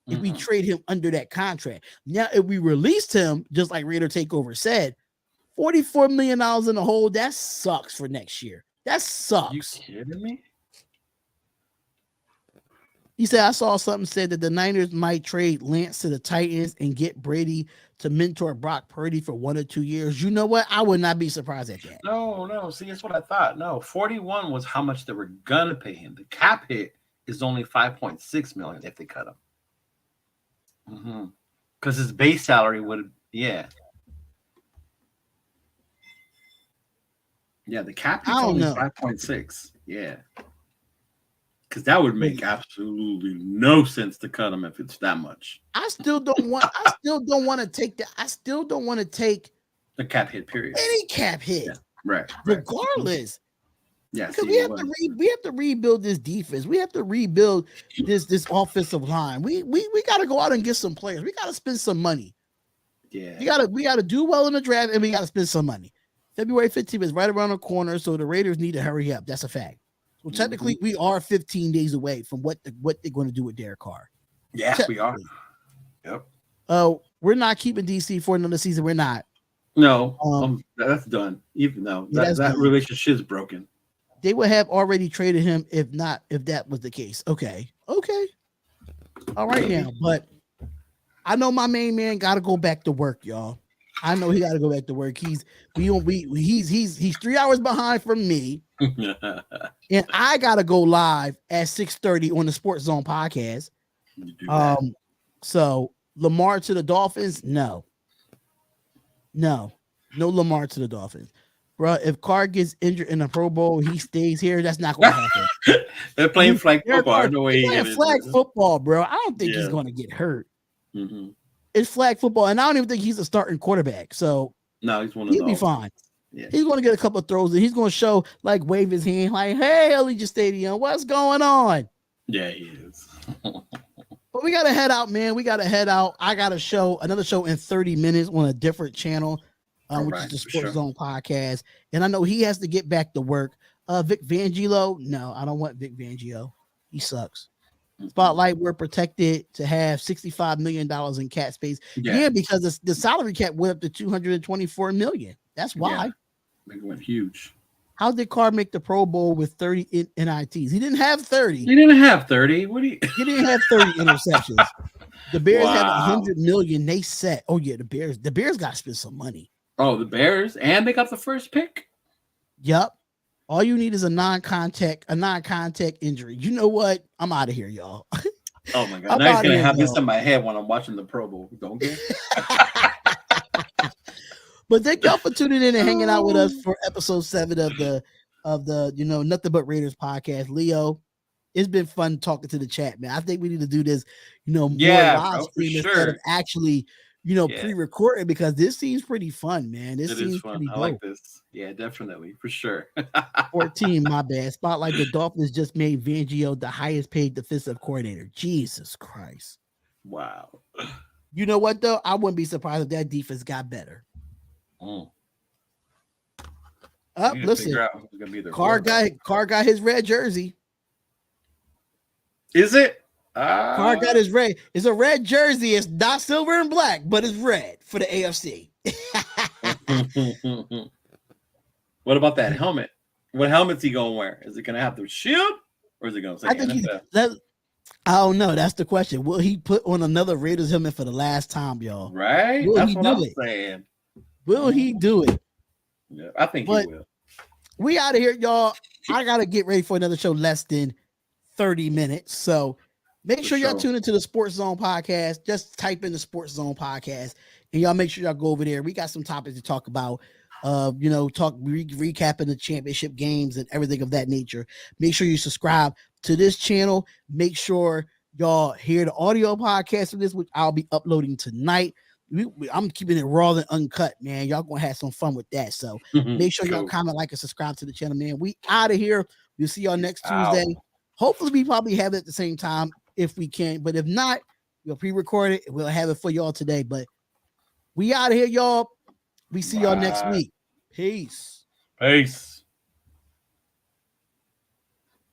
if we trade him under that contract. Now, if we released him, just like Raider Takeover said, $44 million in the hole, that sucks for next year. That sucks. You kidding me? He said, I saw something said that the Niners might trade Lance to the Titans and get Brady to mentor Brock Purdy for 1 or 2 years. You know what? I would not be surprised at that. No. See, that's what I thought. No, 41 was how much they were going to pay him. The cap hit is only $5.6 million if they cut him. Because his base salary would, Yeah, the cap is only 5.6. Yeah. Because that would make absolutely no sense to cut him if it's that much. I still don't want to take the cap hit period. Any cap hit. Yeah. Right. Regardless. Yeah. Because we have to rebuild this defense. We have to rebuild this offensive line. We got to go out and get some players. We got to spend some money. Yeah. We got to do well in the draft, and we got to spend some money. February 15th is right around the corner, so the Raiders need to hurry up. That's a fact. So technically, we are 15 days away from what they're going to do with Derek Carr. Yeah, we are. Yep. We're not keeping DC for another season. We're not. No, that's done. Even though that relationship's broken. They would have already traded him if that was the case. Okay. All right now, but I know my main man got to go back to work, y'all. I know he got to go back to work. He's 3 hours behind from me, and I got to go live at 6:30 on the Sports Zone podcast. So Lamar to the Dolphins, no Lamar to the Dolphins, bro. If Carr gets injured in the Pro Bowl, he stays here. That's not going to happen. They're playing flag football. No way. They're playing flag football, bro. I don't think he's going to get hurt. It's flag football, and I don't even think he's a starting quarterback. So no, he'll be fine. Yeah. He's going to get a couple of throws, and he's going to show, like, wave his hand, like, "Hey, Allegiant Stadium, what's going on?" Yeah, he is. But we got to head out, man. We got to head out. I got another show in 30 minutes on a different channel, which is the Sports Zone podcast, and I know he has to get back to work. Vic Fangio, no, I don't want Vic Fangio. He sucks. Spotlight, we're protected to have $65 million in cap space. Yeah, because the salary cap went up to $224 million. That's why. Yeah. It went huge. How did Carr make the Pro Bowl with 30 NITs? He didn't have 30. He didn't have 30. He didn't have 30 interceptions. The Bears have 100 million. They set. Oh yeah, the Bears got to spend some money. Oh, the Bears, and they got the first pick. Yep. All you need is a non-contact injury. You know what? I'm out of here, y'all. Oh my god! Now he's gonna have this in my head when I'm watching the Pro Bowl. Don't get. But thank y'all for tuning in and hanging out with us for episode 7 of the Nothing But Raiders podcast. Leo, it's been fun talking to the chat, man. I think we need to do this, more live stream instead of actually, pre-recording, because this seems pretty fun, man. This seems fun. Pretty dope. I like this. Yeah, definitely, for sure. 14, my bad. Spotlight, the Dolphins just made Fangio the highest paid defensive coordinator. Jesus Christ. Wow. You know what, though? I wouldn't be surprised if that defense got better. Listen, Carr got his red jersey. Is it? Carr got his red. It's a red jersey. It's not silver and black, but it's red for the AFC. What about that helmet? What helmet's he gonna wear? Is it gonna have the shield, or is it gonna say NFL? I don't know. That's the question. Will he put on another Raiders helmet for the last time, y'all? Right. That's what I'm saying. Will he do it? Yeah, I think But he will. we out of here, y'all. I gotta get ready for another show less than 30 minutes. So make sure y'all tune into the Sports Zone podcast. Just type in the Sports Zone podcast, and y'all make sure y'all go over there. We got some topics to talk about. Recapping the championship games and everything of that nature. Make sure you subscribe to this channel. Make sure y'all hear the audio podcast of this, which I'll be uploading tonight. I'm keeping it raw and uncut, man. Y'all gonna have some fun with that. So make sure y'all comment, like, and subscribe to the channel, man. We out of here. We'll see y'all next Tuesday. Hopefully, we probably have it at the same time if we can. But if not, we'll pre-record it. We'll have it for y'all today. But we out of here, y'all. We see y'all next week. Peace. Peace.